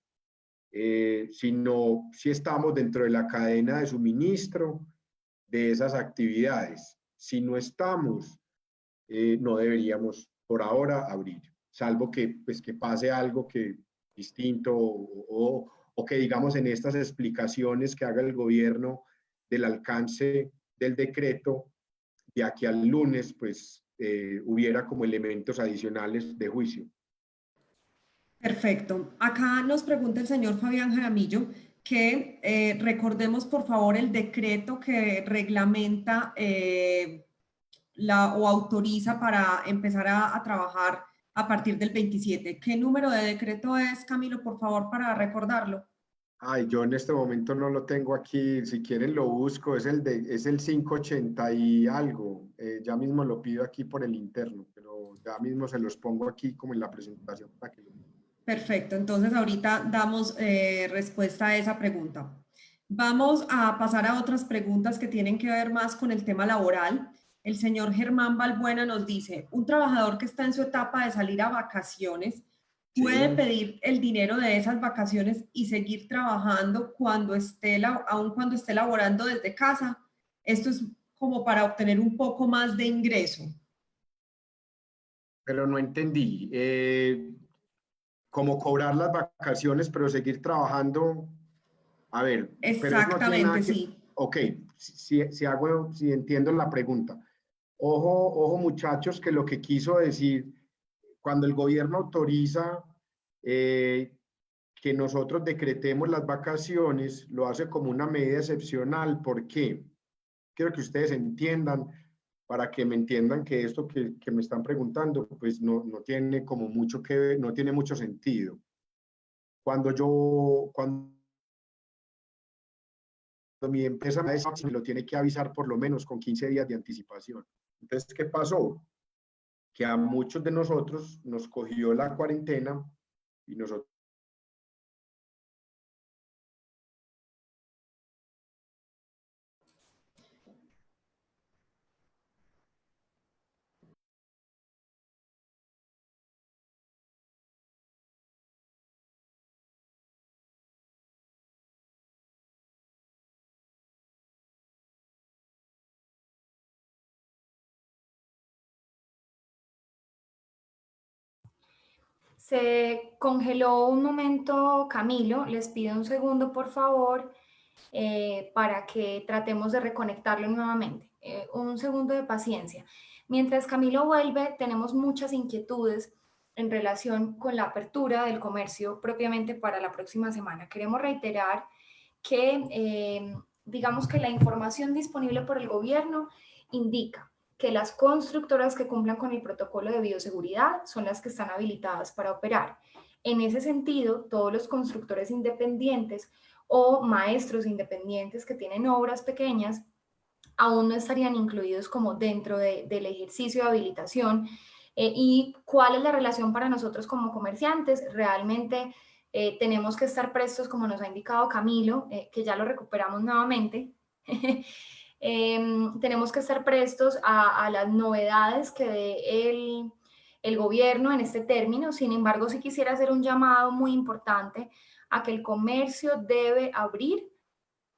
sino si estamos dentro de la cadena de suministro de esas actividades. Si no estamos, no deberíamos por ahora abrir, salvo pues, que pase algo distinto o que digamos en estas explicaciones que haga el gobierno del alcance del decreto, de aquí al lunes, pues hubiera como elementos adicionales de juicio. Perfecto. Acá nos pregunta el señor Fabián Jaramillo que recordemos por favor el decreto que reglamenta o autoriza para empezar a trabajar a partir del 27. ¿Qué número de decreto es, Camilo, por favor, para recordarlo? Ay, yo en este momento no lo tengo aquí, si quieren lo busco, es el 580 y algo, ya mismo lo pido aquí por el interno, pero ya mismo se los pongo aquí como en la presentación para que lo... Perfecto, entonces ahorita damos respuesta a esa pregunta. Vamos a pasar a otras preguntas que tienen que ver más con el tema laboral. El señor Germán Balbuena nos dice, un trabajador que está en su etapa de salir a vacaciones, ¿puede Sí. pedir el dinero de esas vacaciones y seguir trabajando aun cuando esté laborando desde casa? Esto es como para obtener un poco más de ingreso. Pero no entendí. Como cobrar las vacaciones, pero seguir trabajando. A ver, pero eso no tiene nada Exactamente, que... sí. Ok, si entiendo la pregunta. Ojo muchachos, que lo que quiso decir, cuando el gobierno autoriza que nosotros decretemos las vacaciones, lo hace como una medida excepcional. ¿Por qué? Quiero que ustedes entiendan, para que me entiendan que esto que me están preguntando, pues no tiene como mucho que ver, no tiene mucho sentido. Cuando mi empresa me lo tiene que avisar por lo menos con 15 días de anticipación. Entonces, ¿qué pasó? Que a muchos de nosotros nos cogió la cuarentena y nosotros Se congeló un momento, Camilo. Les pido un segundo, por favor, para que tratemos de reconectarlo nuevamente. Un segundo de paciencia. Mientras Camilo vuelve, tenemos muchas inquietudes en relación con la apertura del comercio propiamente para la próxima semana. Queremos reiterar que, digamos que la información disponible por el gobierno indica que las constructoras que cumplan con el protocolo de bioseguridad son las que están habilitadas para operar. En ese sentido, todos los constructores independientes o maestros independientes que tienen obras pequeñas aún no estarían incluidos como dentro del ejercicio de habilitación. ¿Y cuál es la relación para nosotros como comerciantes? Realmente tenemos que estar prestos, como nos ha indicado Camilo, que ya lo recuperamos nuevamente. Tenemos que estar prestos a las novedades que dé el gobierno en este término. Sin embargo, sí quisiera hacer un llamado muy importante a que el comercio debe abrir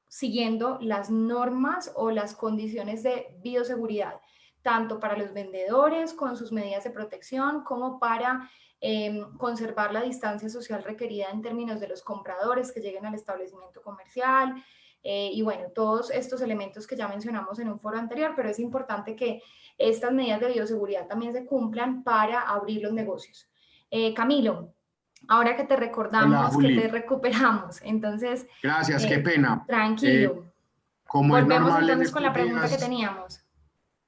siguiendo las normas o las condiciones de bioseguridad, tanto para los vendedores con sus medidas de protección como para conservar la distancia social requerida en términos de los compradores que lleguen al establecimiento comercial. Y bueno, todos estos elementos que ya mencionamos en un foro anterior, pero es importante que estas medidas de bioseguridad también se cumplan para abrir los negocios. Camilo, ahora que te Hola, recordamos, que te Juli. recuperamos, entonces, Gracias, qué pena. tranquilo. Como es Volvemos normal en entonces con la estos pregunta que días, teníamos.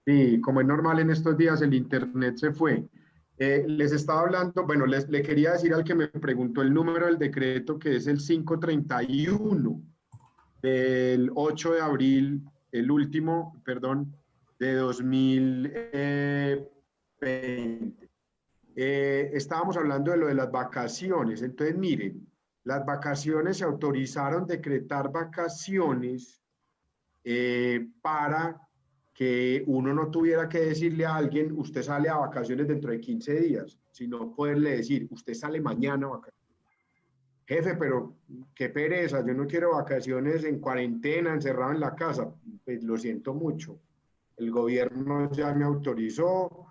sí, como es normal en estos días, el internet se fue. Les estaba hablando, bueno, le quería decir al que me preguntó el número del decreto, que es el 531 del 8 de abril, el último, perdón, de 2020. Estábamos hablando de lo de las vacaciones. Entonces, miren, las vacaciones se autorizaron decretar vacaciones para que uno no tuviera que decirle a alguien, usted sale a vacaciones dentro de 15 días, sino poderle decir, usted sale mañana a vacaciones. Jefe, pero qué pereza, yo no quiero vacaciones en cuarentena, encerrado en la casa. Pues lo siento mucho. El gobierno ya me autorizó,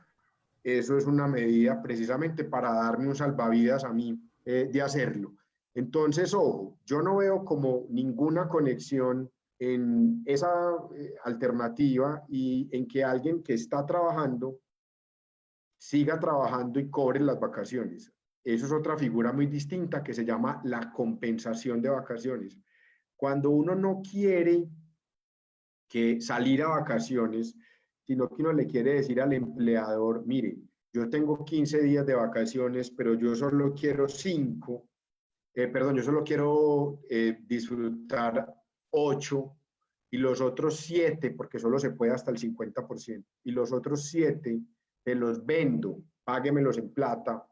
eso es una medida precisamente para darme un salvavidas a mí de hacerlo. Entonces, ojo, yo no veo como ninguna conexión en esa alternativa y en que alguien que está trabajando siga trabajando y cobre las vacaciones. Eso es otra figura muy distinta que se llama la compensación de vacaciones. Cuando uno no quiere que salir a vacaciones, sino que uno le quiere decir al empleador, mire, yo tengo 15 días de vacaciones, pero yo solo quiero 5, perdón, yo solo quiero disfrutar 8 y los otros 7, porque solo se puede hasta el 50%, y los otros 7 te los vendo, páguemelos en plata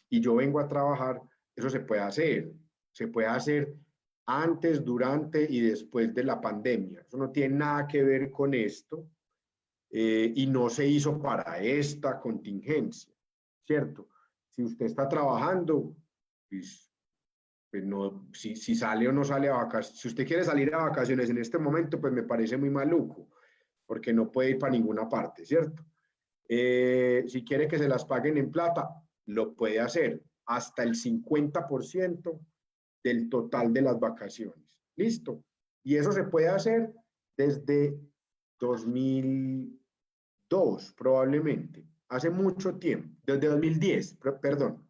y yo vengo a trabajar. Eso se puede hacer. Se puede hacer antes, durante y después de la pandemia. Eso no tiene nada que ver con esto y no se hizo para esta contingencia, ¿cierto? Si usted está trabajando, pues no, si sale o no sale a vacaciones, si usted quiere salir a vacaciones en este momento, pues me parece muy maluco, porque no puede ir para ninguna parte, ¿cierto? Si quiere que se las paguen en plata, lo puede hacer hasta el 50% del total de las vacaciones. ¿Listo? Y eso se puede hacer desde 2002, probablemente, hace mucho tiempo, desde 2010, perdón,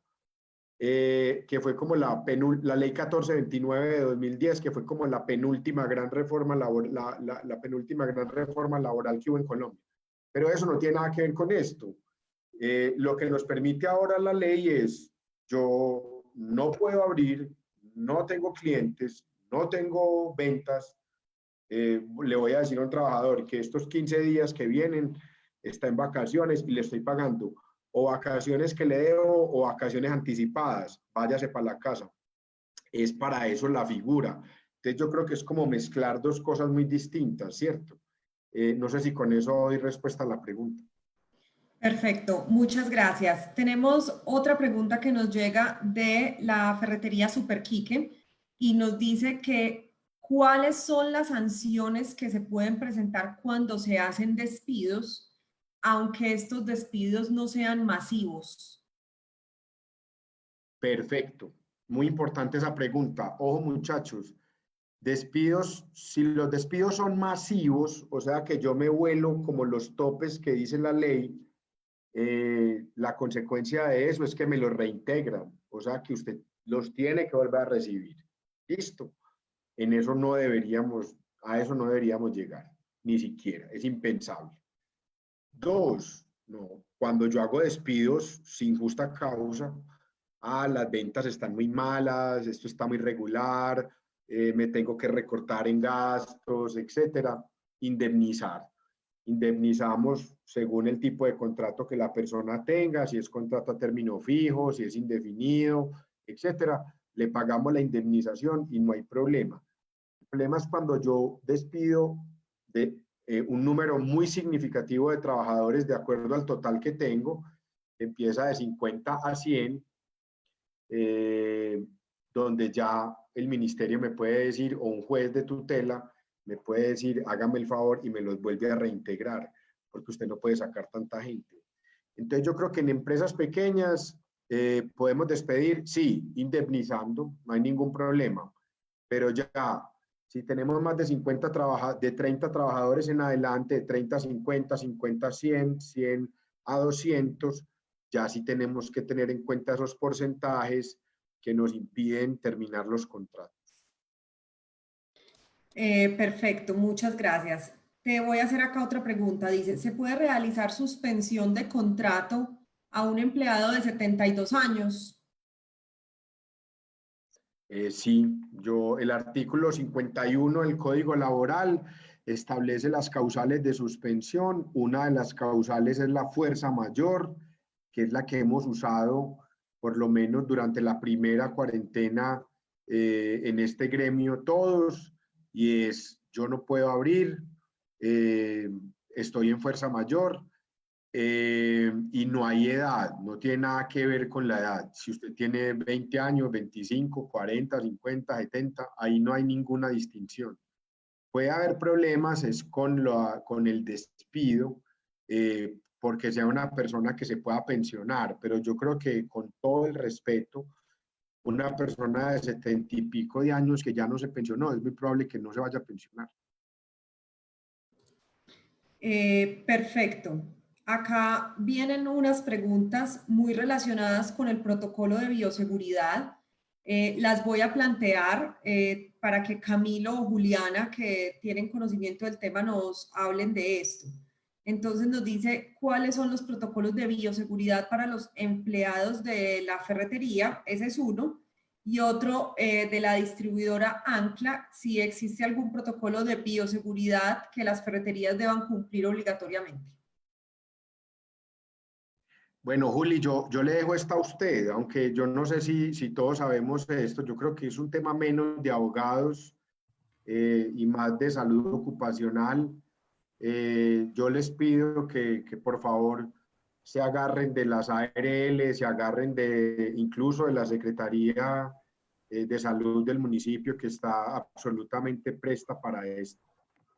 que fue como la ley 1429 de 2010, que fue como la penúltima gran reforma la penúltima gran reforma laboral que hubo en Colombia. Pero eso no tiene nada que ver con esto. Lo que nos permite ahora la ley es, yo no puedo abrir, no tengo clientes, no tengo ventas, le voy a decir a un trabajador que estos 15 días que vienen está en vacaciones y le estoy pagando o vacaciones que le debo o vacaciones anticipadas, váyase para la casa. Es para eso la figura. Entonces yo creo que es como mezclar dos cosas muy distintas, ¿cierto? No sé si con eso doy respuesta a la pregunta. Perfecto, muchas gracias. Tenemos otra pregunta que nos llega de la ferretería Super Quique y nos dice que ¿cuáles son las sanciones que se pueden presentar cuando se hacen despidos, aunque estos despidos no sean masivos? Perfecto. Muy importante esa pregunta. Ojo, muchachos. Despidos, si los despidos son masivos, o sea que yo me vuelo como los topes que dice la ley, la consecuencia de eso es que me los reintegran, o sea que usted los tiene que volver a recibir. Listo. En eso no deberíamos, a eso no deberíamos llegar, ni siquiera, es impensable. Dos, no, cuando yo hago despidos sin justa causa, las ventas están muy malas, esto está muy regular, me tengo que recortar en gastos, etcétera, indemnizar. Indemnizamos según el tipo de contrato que la persona tenga, si es contrato a término fijo, si es indefinido, etcétera, le pagamos la indemnización y no hay problema. El problema es cuando yo despido de un número muy significativo de trabajadores de acuerdo al total que tengo, empieza de 50 a 100, donde ya el ministerio me puede decir, o un juez de tutela me puede decir, hágame el favor y me los vuelve a reintegrar, porque usted no puede sacar tanta gente. Entonces yo creo que en empresas pequeñas podemos despedir, sí, indemnizando, no hay ningún problema, pero ya, si tenemos más de 50 de 30 trabajadores en adelante, de 30 a 50, 50 a 100, 100 a 200, ya sí tenemos que tener en cuenta esos porcentajes que nos impiden terminar los contratos. Perfecto, muchas gracias. Te voy a hacer acá otra pregunta. Dice, ¿se puede realizar suspensión de contrato a un empleado de 72 años? Sí, el artículo 51 del Código Laboral establece las causales de suspensión. Una de las causales es la fuerza mayor, que es la que hemos usado por lo menos durante la primera cuarentena en este gremio todos, y es yo no puedo abrir, estoy en fuerza mayor. Y no hay edad, no tiene nada que ver con la edad. Si usted tiene 20 años, 25, 40, 50, 70, ahí no hay ninguna distinción. Puede haber problemas es con el despido, porque sea una persona que se pueda pensionar, pero yo creo que con todo el respeto, una persona de 70 y pico de años que ya no se pensionó, es muy probable que no se vaya a pensionar. Perfecto. Acá vienen unas preguntas muy relacionadas con el protocolo de bioseguridad. Las voy a plantear para que Camilo o Juliana, que tienen conocimiento del tema, nos hablen de esto. Entonces nos dice cuáles son los protocolos de bioseguridad para los empleados de la ferretería, ese es uno, y otro de la distribuidora Ancla, si existe algún protocolo de bioseguridad que las ferreterías deban cumplir obligatoriamente. Bueno, Juli, yo le dejo esta a usted, aunque yo no sé si todos sabemos esto, yo creo que es un tema menos de abogados y más de salud ocupacional. Yo les pido que por favor se agarren de las ARL, se agarren de incluso de la Secretaría de Salud del municipio que está absolutamente presta para esto.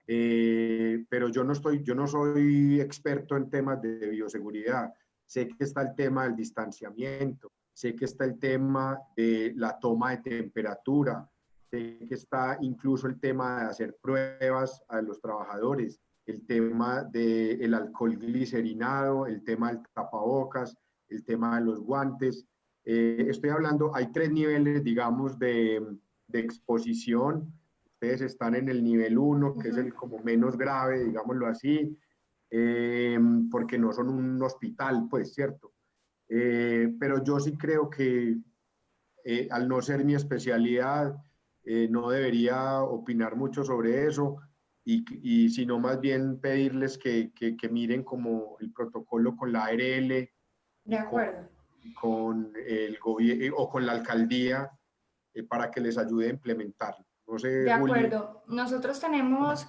Pero yo no soy experto en temas de bioseguridad. Sé que está el tema del distanciamiento, sé que está el tema de la toma de temperatura, sé que está incluso el tema de hacer pruebas a los trabajadores, el tema del alcohol glicerinado, el tema del tapabocas, el tema de los guantes. Estoy hablando, hay 3 niveles, digamos, de exposición. Ustedes están en el nivel 1, que es el como menos grave, digámoslo así, porque no son un hospital, pues, ¿cierto? Pero yo sí creo que al no ser mi especialidad, no debería opinar mucho sobre eso y sino más bien pedirles que miren como el protocolo con la ARL De acuerdo. con el gobierno o con la alcaldía para que les ayude a implementarlo. No sé, De Juli. acuerdo. Nosotros tenemos,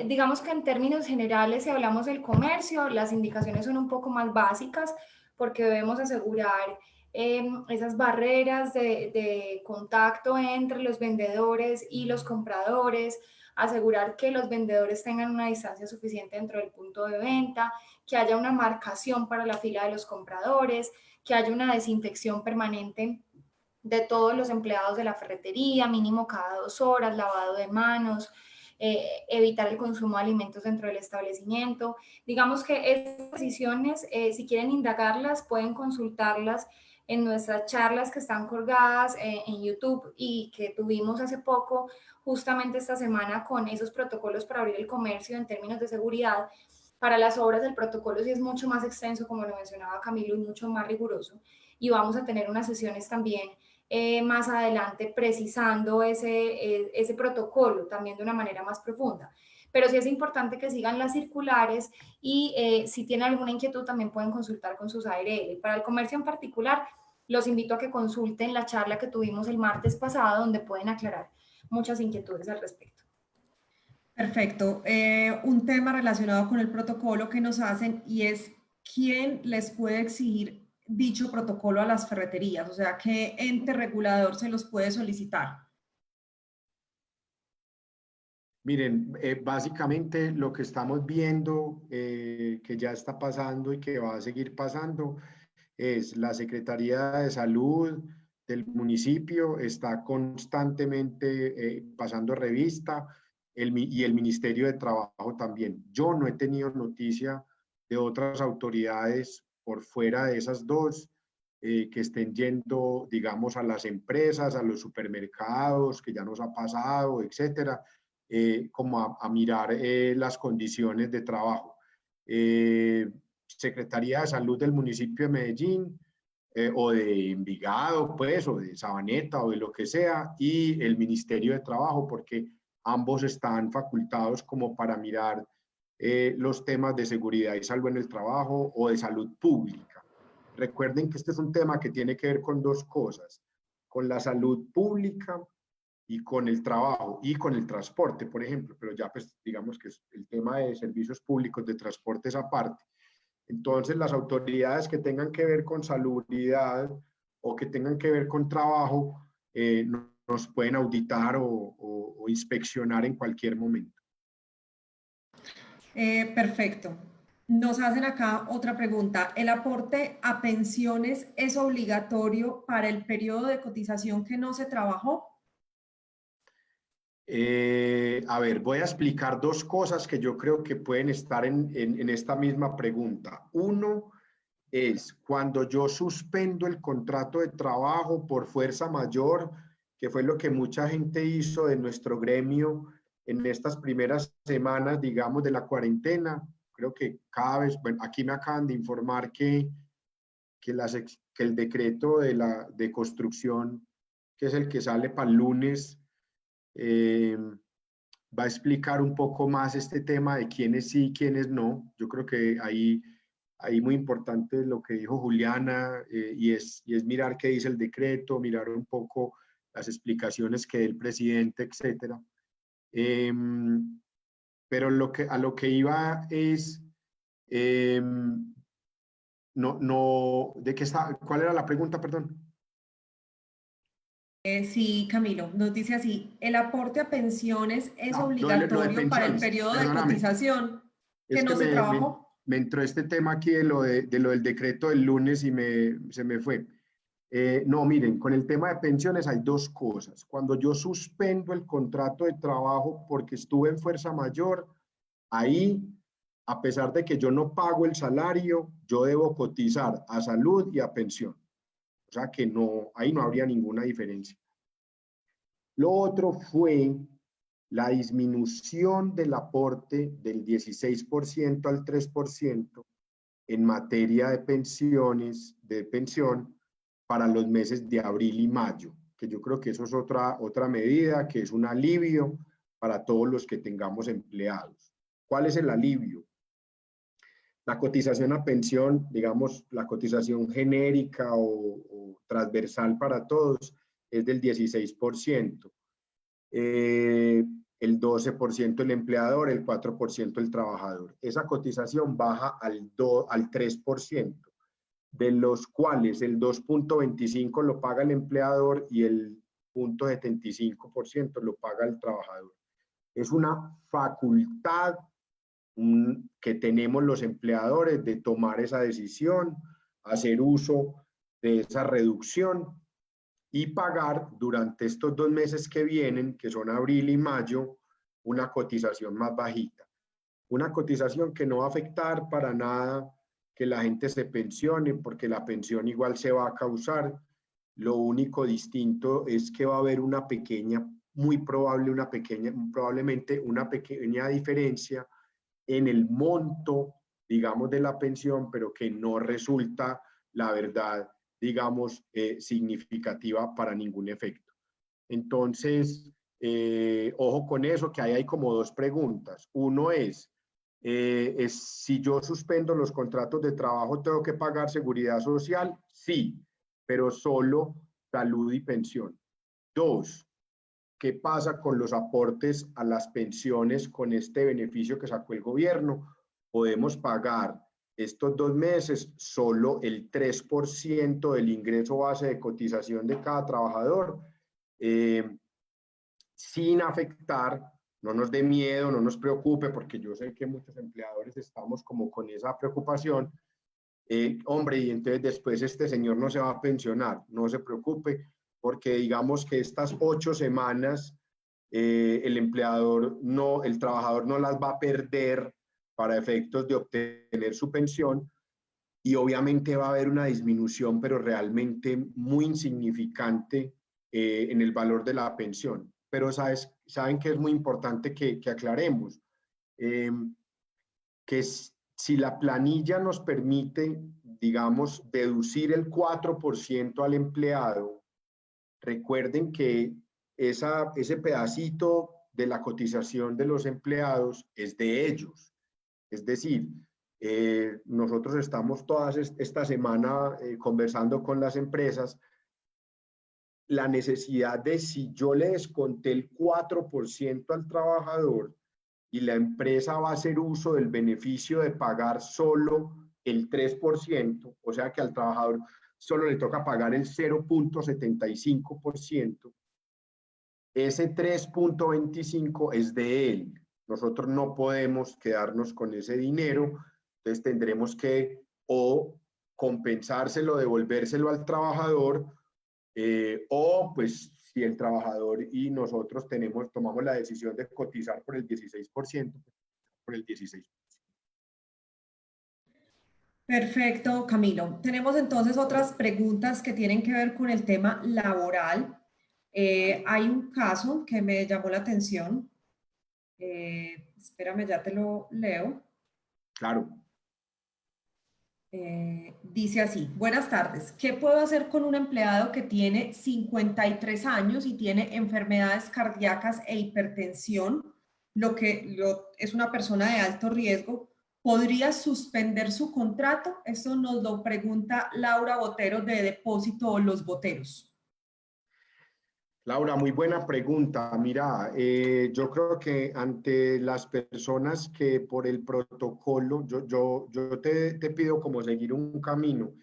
digamos que en términos generales, si hablamos del comercio, las indicaciones son un poco más básicas porque debemos asegurar esas barreras de contacto entre los vendedores y los compradores, asegurar que los vendedores tengan una distancia suficiente dentro del punto de venta, que haya una marcación para la fila de los compradores, que haya una desinfección permanente de todos los empleados de la ferretería, mínimo cada 2 horas, lavado de manos, evitar el consumo de alimentos dentro del establecimiento. Digamos que estas decisiones, si quieren indagarlas, pueden consultarlas en nuestras charlas que están colgadas en YouTube y que tuvimos hace poco, justamente esta semana, con esos protocolos para abrir el comercio en términos de seguridad. Para las obras del protocolo sí es mucho más extenso, como lo mencionaba Camilo, y mucho más riguroso. Y vamos a tener unas sesiones también más adelante precisando ese protocolo también de una manera más profunda. Pero sí es importante que sigan las circulares y si tienen alguna inquietud también pueden consultar con sus ARL. Para el comercio en particular, los invito a que consulten la charla que tuvimos el martes pasado donde pueden aclarar muchas inquietudes al respecto. Perfecto. Un tema relacionado con el protocolo que nos hacen y es quién les puede exigir dicho protocolo a las ferreterías, o sea, qué ente regulador se los puede solicitar. Miren, básicamente lo que estamos viendo que ya está pasando y que va a seguir pasando es la Secretaría de Salud del municipio está constantemente pasando revista y el Ministerio de Trabajo también. Yo no he tenido noticia de otras autoridades por fuera de esas dos que estén yendo, digamos, a las empresas, a los supermercados, que ya nos ha pasado, etcétera, como a mirar las condiciones de trabajo. Secretaría de Salud del municipio de Medellín o de Envigado, pues, o de Sabaneta o de lo que sea, y el Ministerio de Trabajo, porque ambos están facultados como para mirar los temas de seguridad y salud en el trabajo o de salud pública. Recuerden que este es un tema que tiene que ver con dos cosas, con la salud pública y con el trabajo y con el transporte, por ejemplo, pero ya pues digamos que el tema de servicios públicos de transporte es aparte. Entonces las autoridades que tengan que ver con salubridad o que tengan que ver con trabajo nos pueden auditar o inspeccionar en cualquier momento. Perfecto. Nos hacen acá otra pregunta. ¿El aporte a pensiones es obligatorio para el periodo de cotización que no se trabajó? A ver, voy a explicar dos cosas que yo creo que pueden estar en esta misma pregunta. Uno es cuando yo suspendo el contrato de trabajo por fuerza mayor, que fue lo que mucha gente hizo de nuestro gremio en estas primeras semanas, digamos, de la cuarentena. Creo que cada vez, bueno, aquí me acaban de informar que el decreto de construcción, que es el que sale para el lunes, va a explicar un poco más este tema de quiénes sí y quiénes no. Yo creo que ahí muy importante lo que dijo Juliana, y es mirar qué dice el decreto, mirar un poco las explicaciones que dé el presidente, etcétera. Pero a lo que iba es, ¿de qué está? ¿Cuál era la pregunta, perdón? Sí, Camilo, nos dice así, ¿el aporte a pensiones es No, lo de obligatorio para el pensiones, periodo de perdóname. cotización que Es que no se trabajó? me entró este tema aquí de lo del decreto del lunes y se me fue. No, miren, con el tema de pensiones hay dos cosas. Cuando yo suspendo el contrato de trabajo porque estuve en fuerza mayor, ahí, a pesar de que yo no pago el salario, yo debo cotizar a salud y a pensión. O sea que no, ahí no habría ninguna diferencia. Lo otro fue la disminución del aporte del 16% al 3% en materia de pensiones, de pensión, para los meses de abril y mayo, que yo creo que eso es otra medida, que es un alivio para todos los que tengamos empleados. ¿Cuál es el alivio? La cotización a pensión, digamos, la cotización genérica o transversal para todos es del 16%. El 12% el empleador, el 4% el trabajador. Esa cotización baja al 3%, de los cuales el 2.25% lo paga el empleador y el 0.75% lo paga el trabajador. Es una facultad que tenemos los empleadores de tomar esa decisión, hacer uso de esa reducción y pagar durante estos 2 meses que vienen, que son abril y mayo, una cotización más bajita. Una cotización que no va a afectar para nada que la gente se pensione, porque la pensión igual se va a causar. Lo único distinto es que va a haber una pequeña, probablemente una pequeña diferencia en el monto, digamos, de la pensión, pero que no resulta, la verdad, digamos, significativa para ningún efecto. Entonces, ojo con eso, que ahí hay como dos preguntas. Uno es si yo suspendo los contratos de trabajo, ¿tengo que pagar seguridad social? Sí, pero solo salud y pensión. Dos, ¿qué pasa con los aportes a las pensiones con este beneficio que sacó el gobierno? Podemos pagar estos 2 meses solo el 3% del ingreso base de cotización de cada trabajador, sin afectar, no nos dé miedo, no nos preocupe, porque yo sé que muchos empleadores estamos como con esa preocupación. Hombre, y entonces después este señor no se va a pensionar, no se preocupe, porque digamos que estas 8 semanas el trabajador no las va a perder para efectos de obtener su pensión, y obviamente va a haber una disminución, pero realmente muy insignificante en el valor de la pensión. Pero saben que es muy importante que aclaremos que si la planilla nos permite, digamos, deducir el 4% al empleado, recuerden que ese pedacito de la cotización de los empleados es de ellos. Es decir, nosotros estamos esta semana conversando con las empresas la necesidad de, si yo le desconté el 4% al trabajador y la empresa va a hacer uso del beneficio de pagar solo el 3%, o sea que al trabajador solo le toca pagar el 0.75%, ese 3.25 es de él. Nosotros no podemos quedarnos con ese dinero, entonces tendremos que o compensárselo, devolvérselo al trabajador, o pues si el trabajador y nosotros tomamos la decisión de cotizar por el 16%, por el 16%. Perfecto, Camilo. Tenemos entonces otras preguntas que tienen que ver con el tema laboral. Hay un caso que me llamó la atención. Espérame, ya te lo leo. Claro. Dice así, buenas tardes, ¿qué puedo hacer con un empleado que tiene 53 años y tiene enfermedades cardíacas e hipertensión, es una persona de alto riesgo? ¿Podría suspender su contrato? Esto nos lo pregunta Laura Botero de Depósito Los Boteros. Laura, muy buena pregunta. Mira, yo creo que ante las personas que por el protocolo, yo te pido como seguir un camino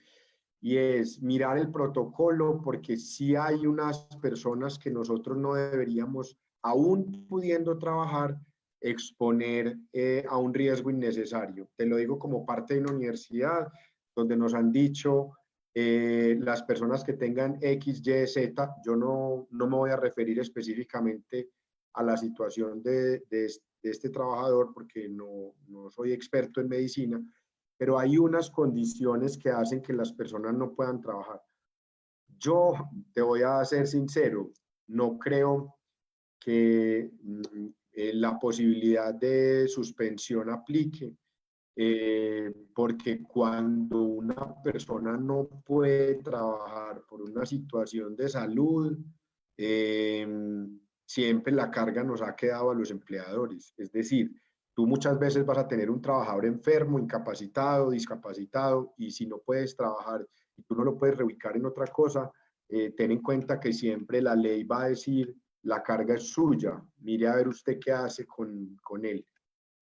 y es mirar el protocolo porque sí hay unas personas que nosotros no deberíamos, aún pudiendo trabajar, exponer a un riesgo innecesario. Te lo digo como parte de una universidad donde nos han dicho las personas que tengan X, Y, Z, yo no me voy a referir específicamente a la situación de este trabajador porque no soy experto en medicina, pero hay unas condiciones que hacen que las personas no puedan trabajar. Yo te voy a ser sincero, no creo que la posibilidad de suspensión aplique, porque cuando una persona no puede trabajar por una situación de salud, eh, siempre la carga nos ha quedado a los empleadores. Es decir, tú muchas veces vas a tener un trabajador enfermo, incapacitado, discapacitado, y si no puedes trabajar y tú no lo puedes reubicar en otra cosa, ten en cuenta que siempre la ley va a decir, la carga es suya, mire a ver usted qué hace con él.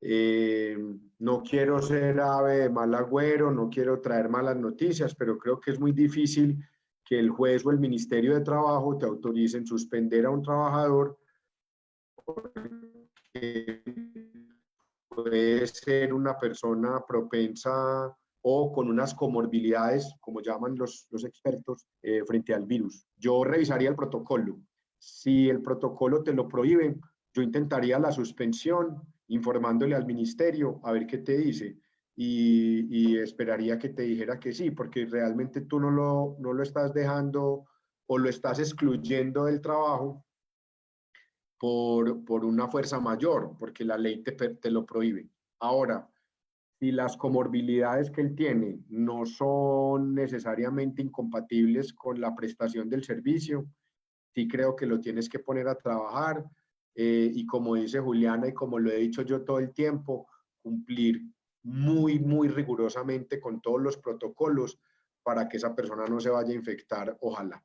Eh, no quiero ser ave de mal agüero, no quiero traer malas noticias, pero creo que es muy difícil que el juez o el Ministerio de Trabajo te autoricen suspender a un trabajador que puede ser una persona propensa o con unas comorbilidades, como llaman los expertos, frente al virus. Yo revisaría el protocolo. Si el protocolo te lo prohíbe, yo intentaría la suspensión, informándole al ministerio a ver qué te dice. Y esperaría que te dijera que sí, porque realmente tú no lo estás dejando o lo estás excluyendo del trabajo por una fuerza mayor, porque la ley te lo prohíbe. Ahora, si las comorbilidades que él tiene no son necesariamente incompatibles con la prestación del servicio, sí creo que lo tienes que poner a trabajar y como dice Juliana y como lo he dicho yo todo el tiempo, cumplir muy rigurosamente con todos los protocolos para que esa persona no se vaya a infectar, ojalá.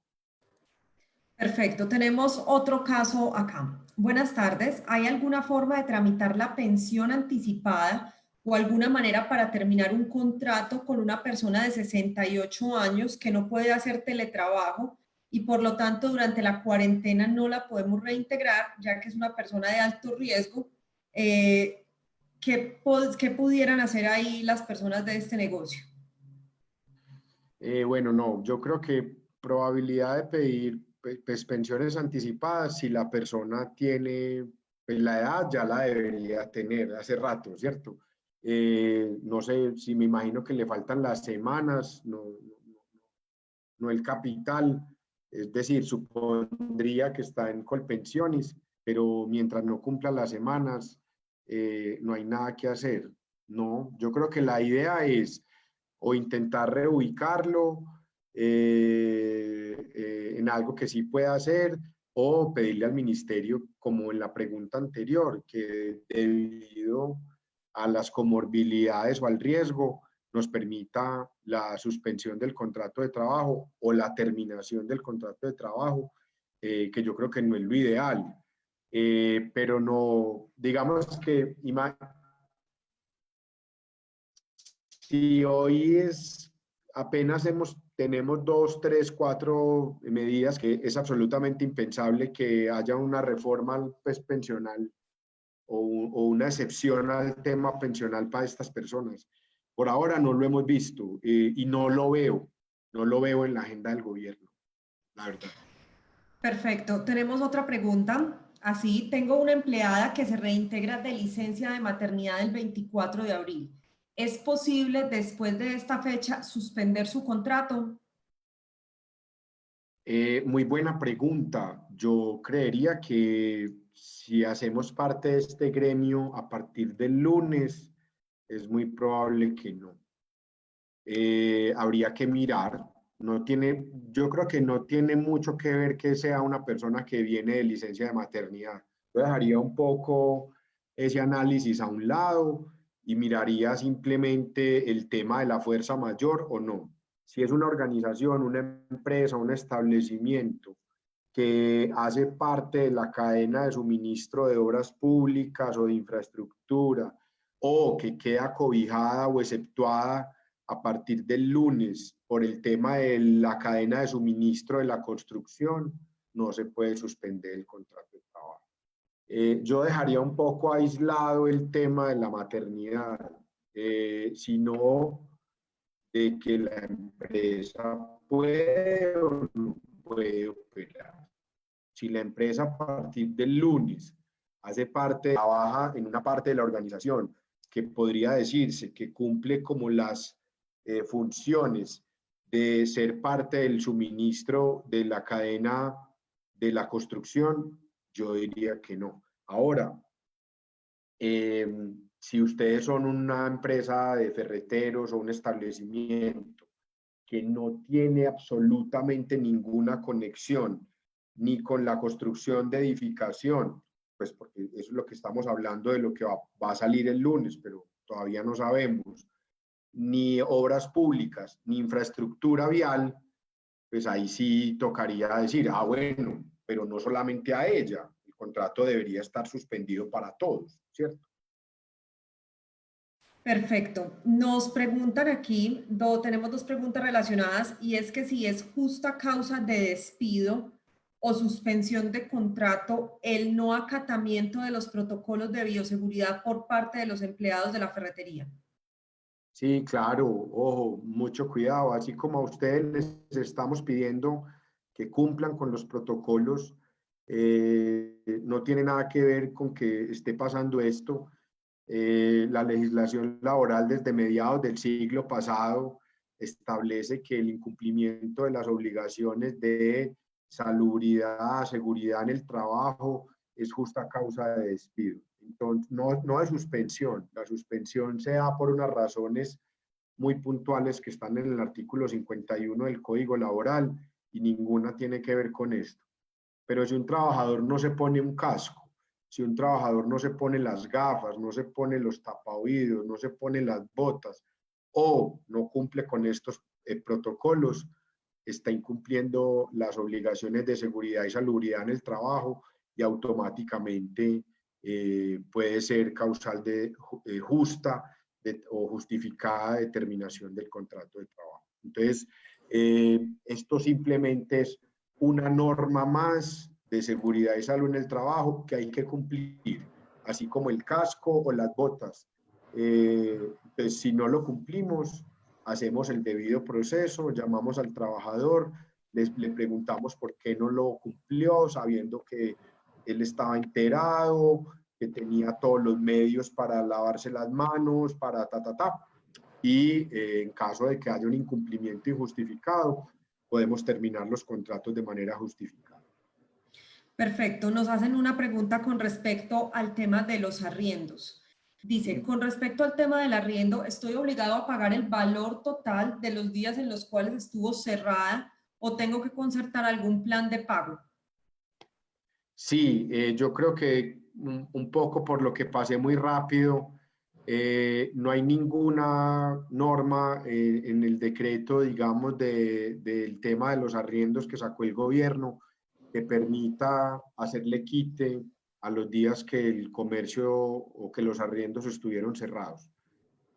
Perfecto, tenemos otro caso acá. Buenas tardes, ¿hay alguna forma de tramitar la pensión anticipada o alguna manera para terminar un contrato con una persona de 68 años que no puede hacer teletrabajo y por lo tanto durante la cuarentena no la podemos reintegrar ya que es una persona de alto riesgo? ¿Qué pudieran hacer ahí las personas de este negocio? Bueno, no, yo creo que probabilidad de pedir pues, pensiones anticipadas, si la persona tiene pues, la edad, ya la debería tener hace rato, ¿cierto? No sé, si me imagino que le faltan las semanas, no el capital, es decir, supondría que está en Colpensiones, pero mientras no cumpla las semanas, no hay nada que hacer. No, yo creo que la idea es o intentar reubicarlo en algo que sí pueda hacer o pedirle al ministerio, como en la pregunta anterior, que debido a las comorbilidades o al riesgo nos permita la suspensión del contrato de trabajo o la terminación del contrato de trabajo, que yo creo que no es lo ideal. Pero no, digamos que si hoy es apenas tenemos dos, tres, cuatro medidas que es absolutamente impensable que haya una reforma pues, pensional o una excepción al tema pensional para estas personas. Por ahora no lo hemos visto y no lo veo en la agenda del gobierno, la verdad. Perfecto. Tenemos otra pregunta. Así, tengo una empleada que se reintegra de licencia de maternidad el 24 de abril. ¿Es posible después de esta fecha suspender su contrato? Muy buena pregunta. Yo creería que si hacemos parte de este gremio a partir del lunes, es muy probable que no. Habría que mirar, yo creo que no tiene mucho que ver que sea una persona que viene de licencia de maternidad. Yo dejaría un poco ese análisis a un lado y miraría simplemente el tema de la fuerza mayor o no. Si es una organización, una empresa, un establecimiento que hace parte de la cadena de suministro de obras públicas o de infraestructura, o que queda cobijada o exceptuada a partir del lunes por el tema de la cadena de suministro de la construcción, no se puede suspender el contrato de trabajo. Yo dejaría un poco aislado el tema de la maternidad, sino de que la empresa puede o no puede operar. Si la empresa a partir del lunes hace parte, trabaja en una parte de la organización que podría decirse que cumple como las funciones de ser parte del suministro de la cadena de la construcción, yo diría que no. Ahora, si ustedes son una empresa de ferreteros o un establecimiento que no tiene absolutamente ninguna conexión ni con la construcción de edificación, pues porque eso es lo que estamos hablando de lo que va a salir el lunes, pero todavía no sabemos, ni obras públicas, ni infraestructura vial, pues ahí sí tocaría decir, bueno, pero no solamente a ella, el contrato debería estar suspendido para todos, ¿cierto? Perfecto. Nos preguntan aquí, tenemos dos preguntas relacionadas y es que si es justa causa de despido o suspensión de contrato el no acatamiento de los protocolos de bioseguridad por parte de los empleados de la ferretería. Sí, claro, ojo, mucho cuidado, así como a ustedes les estamos pidiendo que cumplan con los protocolos, no tiene nada que ver con que esté pasando esto. La legislación laboral desde mediados del siglo pasado establece que el incumplimiento de las obligaciones de salubridad, seguridad en el trabajo es justa causa de despido. Entonces, no de suspensión. La suspensión se da por unas razones muy puntuales que están en el artículo 51 del Código Laboral y ninguna tiene que ver con esto. Pero si un trabajador no se pone un casco, si un trabajador no se pone las gafas, no se pone los tapaoídos, no se pone las botas o no cumple con estos protocolos, está incumpliendo las obligaciones de seguridad y salubridad en el trabajo y automáticamente puede ser causal de justa o justificada determinación del contrato de trabajo. Entonces, esto simplemente es una norma más de seguridad y salud en el trabajo que hay que cumplir, así como el casco o las botas. Pues si no lo cumplimos, hacemos el debido proceso, llamamos al trabajador, le preguntamos por qué no lo cumplió, sabiendo que él estaba enterado, que tenía todos los medios para lavarse las manos, para y en caso de que haya un incumplimiento injustificado, podemos terminar los contratos de manera justificada. Perfecto. Nos hacen una pregunta con respecto al tema de los arriendos. Dice, con respecto al tema del arriendo, ¿estoy obligado a pagar el valor total de los días en los cuales estuvo cerrada o tengo que concertar algún plan de pago? Sí, yo creo que un poco por lo que pasé muy rápido, no hay ninguna norma en el decreto, digamos, del tema de los arriendos que sacó el gobierno que permita hacerle quite a los días que el comercio o que los arriendos estuvieron cerrados.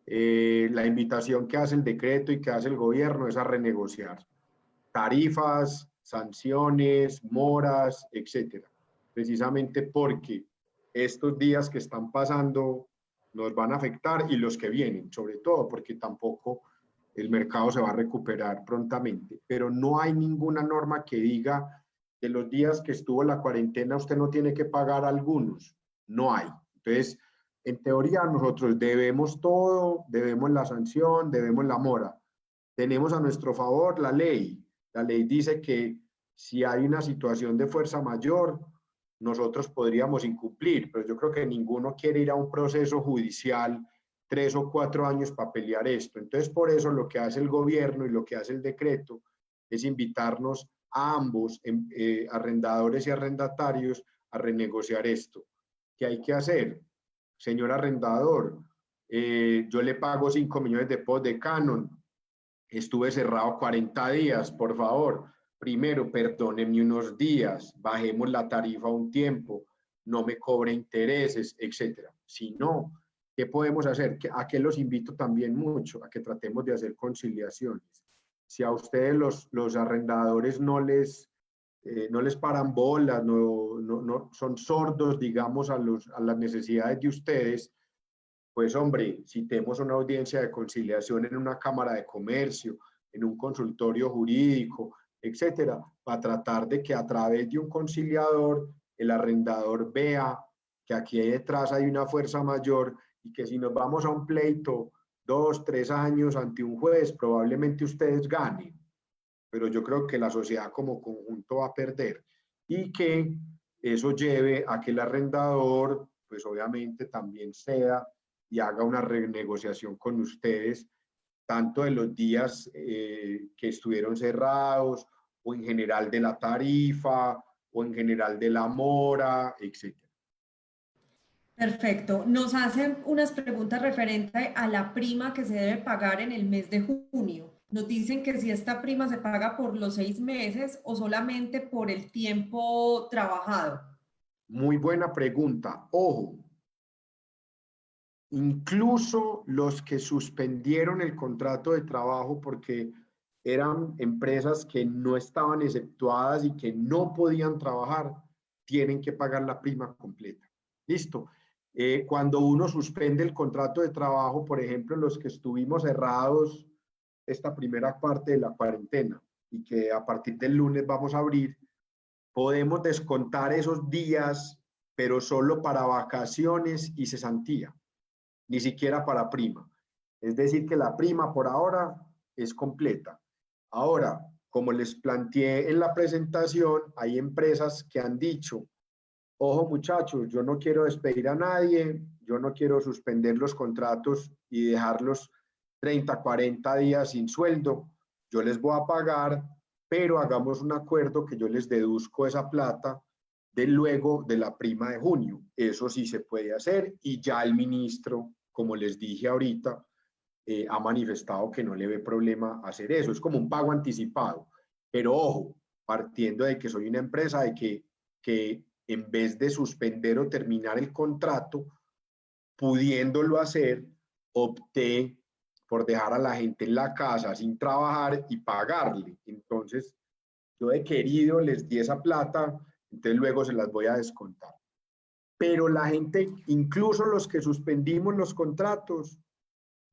La invitación que hace el decreto y que hace el gobierno es a renegociar tarifas, sanciones, moras, etcétera. Precisamente porque estos días que están pasando nos van a afectar y los que vienen, sobre todo porque tampoco el mercado se va a recuperar prontamente. Pero no hay ninguna norma que diga de los días que estuvo la cuarentena usted no tiene que pagar algunos. No hay. Entonces, en teoría nosotros debemos todo, debemos la sanción, debemos la mora. Tenemos a nuestro favor la ley. La ley dice que si hay una situación de fuerza mayor, nosotros podríamos incumplir, pero yo creo que ninguno quiere ir a un proceso judicial 3 o 4 años para pelear esto. Entonces, por eso lo que hace el gobierno y lo que hace el decreto es invitarnos a ambos, arrendadores y arrendatarios, a renegociar esto. ¿Qué hay que hacer? Señor arrendador, yo le pago 5 millones de pesos de canon, estuve cerrado 40 días, por favor, primero perdónenme unos días, bajemos la tarifa un tiempo, no me cobre intereses, etcétera. Si no, ¿qué podemos hacer? ¿A qué los invito también mucho? A que tratemos de hacer conciliaciones. Si a ustedes los arrendadores no les paran bolas, no son sordos, digamos, a las necesidades de ustedes, pues hombre, si tenemos una audiencia de conciliación en una cámara de comercio, en un consultorio jurídico, etcétera, para tratar de que a través de un conciliador el arrendador vea que aquí detrás hay una fuerza mayor y que si nos vamos a un pleito 2, 3 años ante un juez, probablemente ustedes ganen, pero yo creo que la sociedad como conjunto va a perder y que eso lleve a que el arrendador, pues obviamente también ceda y haga una renegociación con ustedes, tanto de los días que estuvieron cerrados, o en general de la tarifa, o en general de la mora, etc. Perfecto. Nos hacen unas preguntas referentes a la prima que se debe pagar en el mes de junio. Nos dicen que si esta prima se paga por los 6 meses o solamente por el tiempo trabajado. Muy buena pregunta. Ojo, incluso los que suspendieron el contrato de trabajo porque eran empresas que no estaban exceptuadas y que no podían trabajar, tienen que pagar la prima completa. Listo. Cuando uno suspende el contrato de trabajo, por ejemplo, los que estuvimos cerrados esta primera parte de la cuarentena y que a partir del lunes vamos a abrir, podemos descontar esos días, pero solo para vacaciones y cesantía, ni siquiera para prima. Es decir, que la prima por ahora es completa. Ahora, como les planteé en la presentación, hay empresas que han dicho, ojo muchachos, yo no quiero despedir a nadie, yo no quiero suspender los contratos y dejarlos 30, 40 días sin sueldo, yo les voy a pagar, pero hagamos un acuerdo que yo les deduzco esa plata de luego de la prima de junio. Eso sí se puede hacer y ya el ministro, como les dije ahorita, ha manifestado que no le ve problema hacer eso. Es como un pago anticipado. Pero ojo, partiendo de que soy una empresa, de que en vez de suspender o terminar el contrato, pudiéndolo hacer, opté por dejar a la gente en la casa sin trabajar y pagarle. Entonces, yo de querido les di esa plata, entonces luego se las voy a descontar. Pero la gente, incluso los que suspendimos los contratos,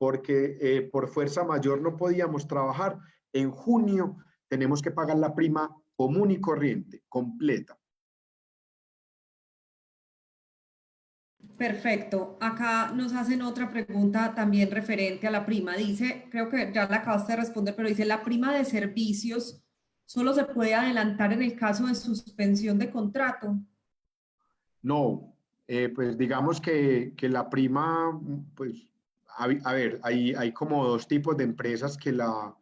porque por fuerza mayor no podíamos trabajar, en junio tenemos que pagar la prima común y corriente, completa. Perfecto. Acá nos hacen otra pregunta también referente a la prima. Dice, creo que ya la acabaste de responder, pero dice, la prima de servicios solo se puede adelantar en el caso de suspensión de contrato. No, pues digamos que la prima, pues, a ver, hay como dos tipos de empresas que la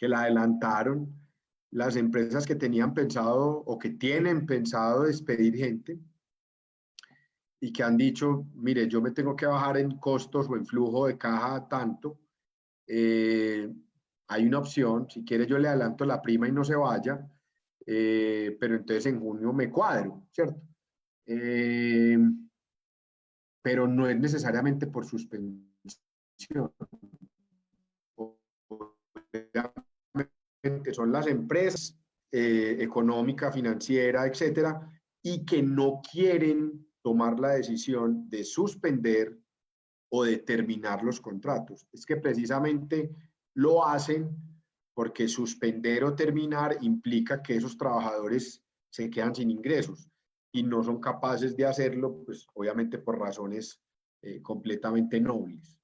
adelantaron. Las empresas que tenían pensado o que tienen pensado despedir gente y que han dicho, mire, yo me tengo que bajar en costos o en flujo de caja tanto. eh, Hay una opción, si quiere yo le adelanto la prima y no se vaya, pero entonces en junio me cuadro, ¿cierto? Eh, pero no es necesariamente por suspensión. Obviamente son las empresas económica, financiera, etcétera, y que no quieren tomar la decisión de suspender o de terminar los contratos. Es que precisamente lo hacen porque suspender o terminar implica que esos trabajadores se quedan sin ingresos y no son capaces de hacerlo, pues obviamente por razones completamente nobles.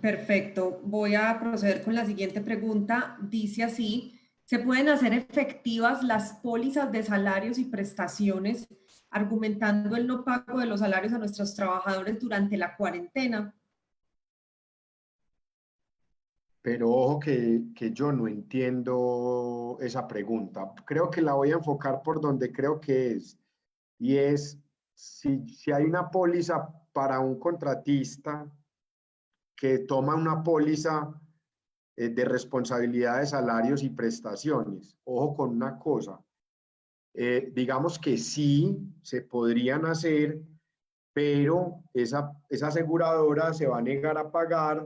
Perfecto. Voy a proceder con la siguiente pregunta. Dice así, ¿se pueden hacer efectivas las pólizas de salarios y prestaciones argumentando el no pago de los salarios a nuestros trabajadores durante la cuarentena. Pero ojo que yo no entiendo esa pregunta. Creo que la voy a enfocar por donde creo que es. Y es, si hay una póliza para un contratista que toma una póliza de responsabilidad de salarios y prestaciones. Ojo con una cosa. Digamos que sí se podrían hacer, pero esa aseguradora se va a negar a pagar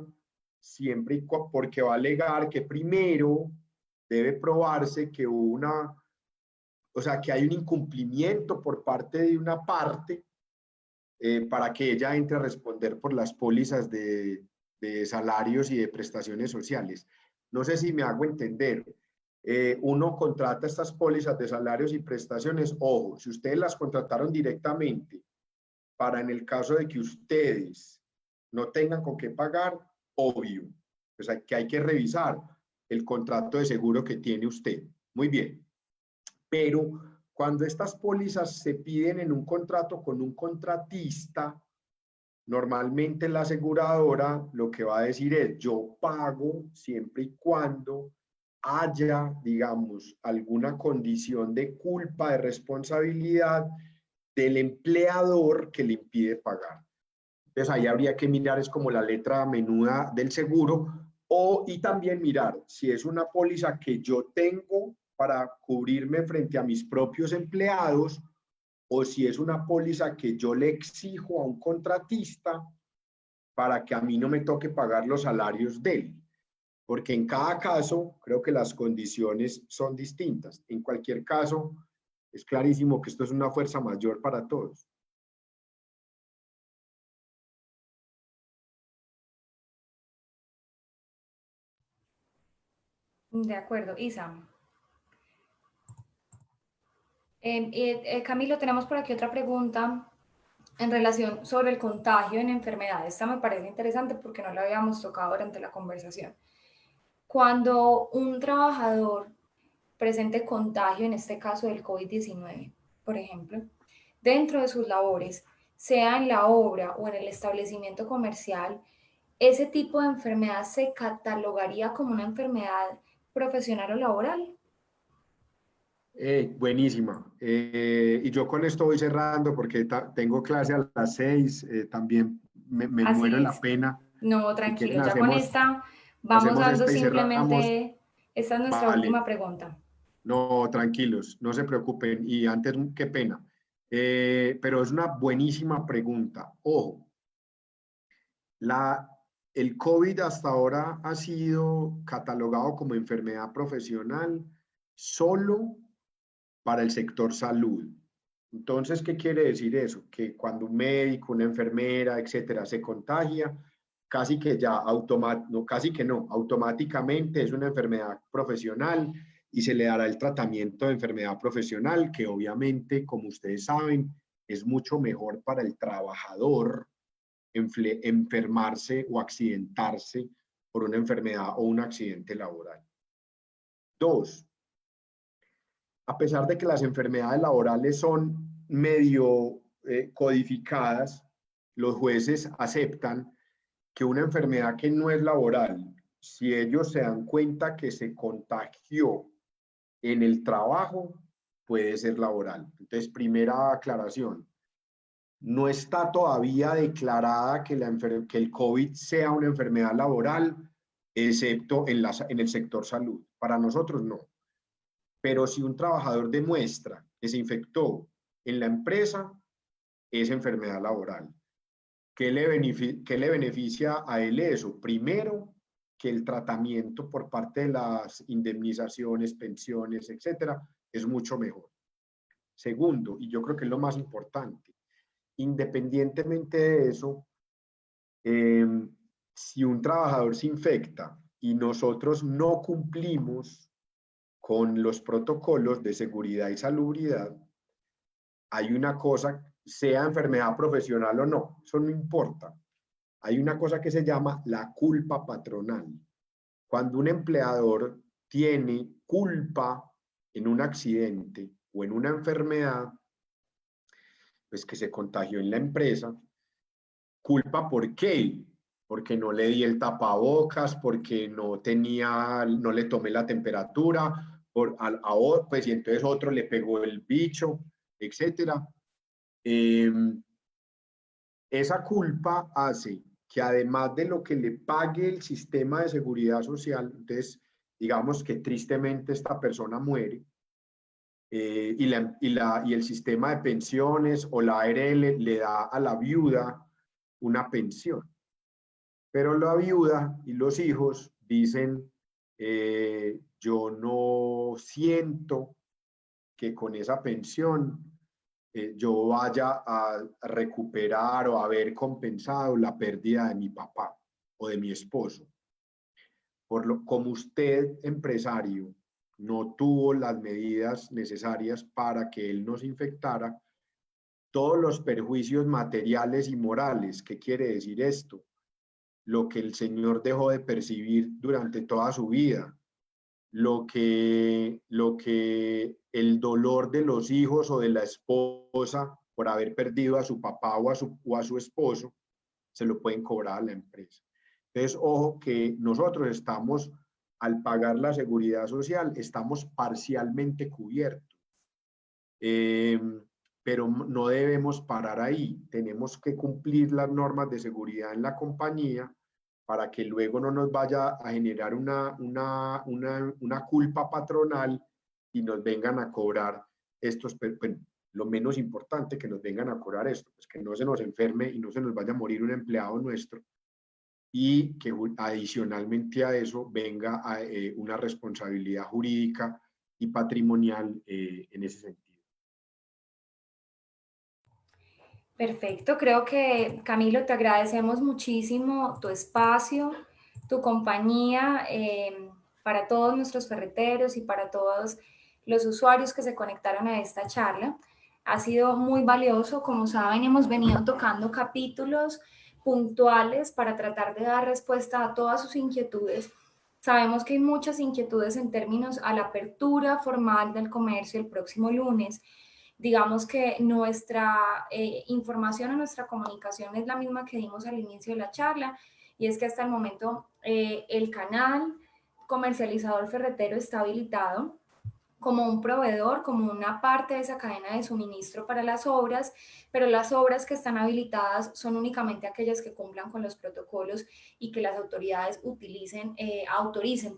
siempre porque va a alegar que primero debe probarse que hubo o sea, que hay un incumplimiento por parte de una parte para que ella entre a responder por las pólizas de salarios y de prestaciones sociales. No sé si me hago entender. Uno contrata estas pólizas de salarios y prestaciones. Ojo, si ustedes las contrataron directamente para en el caso de que ustedes no tengan con qué pagar, obvio, pues que hay que revisar el contrato de seguro que tiene usted. Muy bien. Pero cuando estas pólizas se piden en un contrato con un contratista, normalmente la aseguradora lo que va a decir es, yo pago siempre y cuando haya, digamos, alguna condición de culpa, de responsabilidad del empleador que le impide pagar. Entonces ahí habría que mirar, es como la letra menuda del seguro, y también mirar si es una póliza que yo tengo para cubrirme frente a mis propios empleados o si es una póliza que yo le exijo a un contratista para que a mí no me toque pagar los salarios de él. Porque en cada caso creo que las condiciones son distintas. En cualquier caso, es clarísimo que esto es una fuerza mayor para todos. De acuerdo, Isa. Camilo, tenemos por aquí otra pregunta en relación sobre el contagio en enfermedades. Esta me parece interesante porque no la habíamos tocado durante la conversación. Cuando un trabajador presente contagio, en este caso del COVID-19, por ejemplo, dentro de sus labores, sea en la obra o en el establecimiento comercial, ¿ese tipo de enfermedad se catalogaría como una enfermedad profesional o laboral? Buenísima. Y yo con esto voy cerrando porque tengo clase a las 6. También me muero Así de la es. pena. No, Si tranquilo, quieren, ya con esta vamos hacemos dando esta y cerramos. simplemente, esta es nuestra Vale. última pregunta. No, tranquilos, no se preocupen. Y antes, qué pena. Pero es una buenísima pregunta. Ojo, el COVID hasta ahora ha sido catalogado como enfermedad profesional solo para el sector salud. Entonces, ¿qué quiere decir eso? Que cuando un médico, una enfermera, etcétera, se contagia, casi que ya automáticamente es una enfermedad profesional y se le dará el tratamiento de enfermedad profesional, que obviamente, como ustedes saben, es mucho mejor para el trabajador enfermarse o accidentarse por una enfermedad o un accidente laboral. Dos, a pesar de que las enfermedades laborales son medio codificadas, los jueces aceptan que una enfermedad que no es laboral, si ellos se dan cuenta que se contagió en el trabajo, puede ser laboral. Entonces, primera aclaración, no está todavía declarada que el COVID sea una enfermedad laboral, excepto en el sector salud. Para nosotros no. Pero si un trabajador demuestra que se infectó en la empresa, es enfermedad laboral. ¿Qué le beneficia a él eso? Primero, que el tratamiento por parte de las indemnizaciones, pensiones, etcétera, es mucho mejor. Segundo, y yo creo que es lo más importante, independientemente de eso, si un trabajador se infecta y nosotros no cumplimos con los protocolos de seguridad y salubridad, hay una cosa, sea enfermedad profesional o no, eso no importa. Hay una cosa que se llama la culpa patronal. Cuando un empleador tiene culpa en un accidente o en una enfermedad, pues, que se contagió en la empresa. ¿Culpa por qué? Porque no le di el tapabocas, porque no le tomé la temperatura, pues, y entonces otro le pegó el bicho, etcétera. Esa culpa hace que además de lo que le pague el sistema de seguridad social, entonces digamos que tristemente esta persona muere, y el sistema de pensiones o la ARL le da a la viuda una pensión. Pero la viuda y los hijos dicen, yo no siento que con esa pensión yo vaya a recuperar o haber compensado la pérdida de mi papá o de mi esposo. Como usted, empresario, no tuvo las medidas necesarias para que él no se infectara, todos los perjuicios materiales y morales, ¿qué quiere decir esto? Lo que el señor dejó de percibir durante toda su vida, lo que el dolor de los hijos o de la esposa por haber perdido a su papá o a su esposo, se lo pueden cobrar a la empresa. Entonces, ojo que nosotros estamos, al pagar la seguridad social, estamos parcialmente cubiertos. Pero no debemos parar ahí. Tenemos que cumplir las normas de seguridad en la compañía para que luego no nos vaya a generar una culpa patronal y nos vengan a cobrar estos, bueno, lo menos importante, que nos vengan a cobrar esto, pues que no se nos enferme y no se nos vaya a morir un empleado nuestro, y que adicionalmente a eso venga una responsabilidad jurídica y patrimonial en ese sentido. Perfecto, creo que Camilo, te agradecemos muchísimo tu espacio, tu compañía, para todos nuestros ferreteros y para todos los usuarios que se conectaron a esta charla. Ha sido muy valioso. Como saben, hemos venido tocando capítulos puntuales para tratar de dar respuesta a todas sus inquietudes. Sabemos que hay muchas inquietudes en términos a la apertura formal del comercio el próximo lunes. Digamos que nuestra información o nuestra comunicación es la misma que dimos al inicio de la charla, y es que hasta el momento el canal comercializador ferretero está habilitado como un proveedor, como una parte de esa cadena de suministro para las obras, pero las obras que están habilitadas son únicamente aquellas que cumplan con los protocolos y que las autoridades autoricen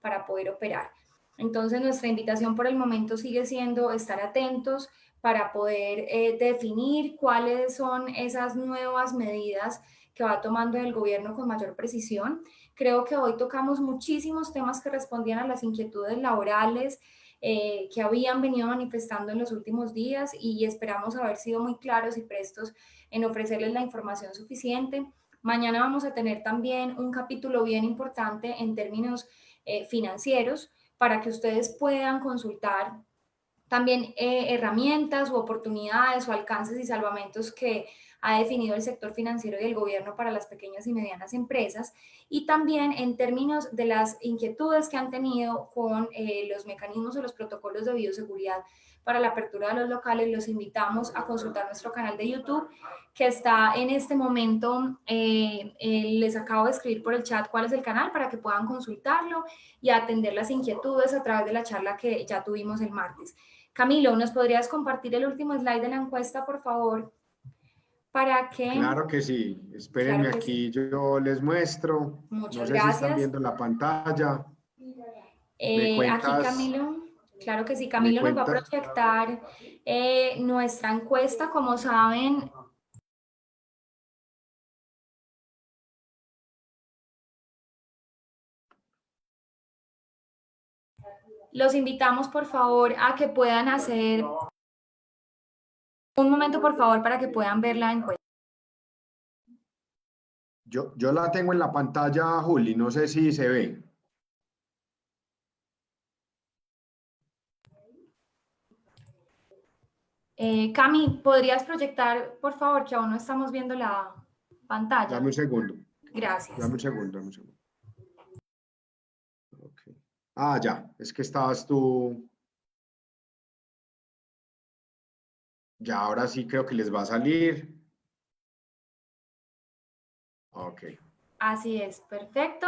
para poder operar. Entonces, nuestra invitación por el momento sigue siendo estar atentos para poder definir cuáles son esas nuevas medidas que va tomando el gobierno con mayor precisión. Creo que hoy tocamos muchísimos temas que respondían a las inquietudes laborales que habían venido manifestando en los últimos días, y esperamos haber sido muy claros y prestos en ofrecerles la información suficiente. Mañana vamos a tener también un capítulo bien importante en términos financieros, para que ustedes puedan consultar también herramientas u oportunidades o alcances y salvamentos que ha definido el sector financiero y el gobierno para las pequeñas y medianas empresas, y también en términos de las inquietudes que han tenido con los mecanismos o los protocolos de bioseguridad para la apertura de los locales. Los invitamos a consultar nuestro canal de YouTube, que está en este momento, les acabo de escribir por el chat cuál es el canal para que puedan consultarlo y atender las inquietudes a través de la charla que ya tuvimos el martes. Camilo, ¿nos podrías compartir el último slide de la encuesta, por favor? Para que... Claro que sí. Espérenme Claro que aquí, sí. yo les muestro. No Muchas sé si están gracias. viendo la pantalla. Me Aquí cuentas, Camilo, claro que sí, me Camilo nos va a cuentas. proyectar nuestra encuesta. Como saben, los invitamos por favor a que puedan hacer un momento, por favor, para que puedan ver la encuesta. Yo la tengo en la pantalla, Juli, no sé si se ve. Cami, ¿podrías proyectar, por favor, que aún no estamos viendo la pantalla? Dame un segundo. Gracias. Dame un segundo, dame un segundo. Okay. Ah, ya, es que estabas tú. Ya ahora sí creo que les va a salir. Ok. Así es, perfecto.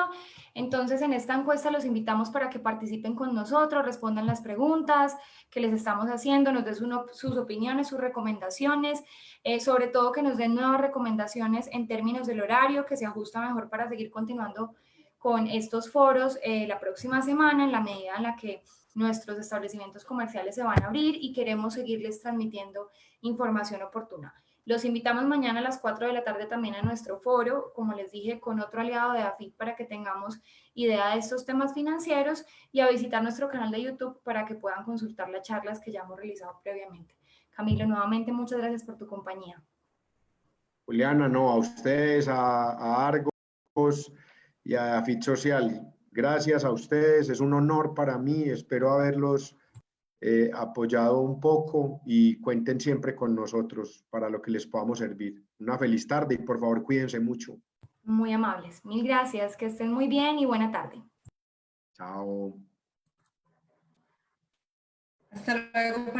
Entonces, en esta encuesta los invitamos para que participen con nosotros, respondan las preguntas que les estamos haciendo, nos den sus opiniones, sus recomendaciones, sobre todo que nos den nuevas recomendaciones en términos del horario, que se ajusta mejor para seguir continuando con estos foros la próxima semana, en la medida en la que nuestros establecimientos comerciales se van a abrir y queremos seguirles transmitiendo información oportuna. Los invitamos mañana a las 4 de la tarde también a nuestro foro, como les dije, con otro aliado de AFIP para que tengamos idea de estos temas financieros y a visitar nuestro canal de YouTube para que puedan consultar las charlas que ya hemos realizado previamente. Camilo, nuevamente muchas gracias por tu compañía. Juliana, no, a ustedes, a Argos y a Fit Social. Gracias a ustedes, es un honor para mí, espero haberlos apoyado un poco y cuenten siempre con nosotros para lo que les podamos servir. Una feliz tarde y por favor cuídense mucho. Muy amables. Mil gracias. Que estén muy bien y buena tarde. Chao. Hasta luego.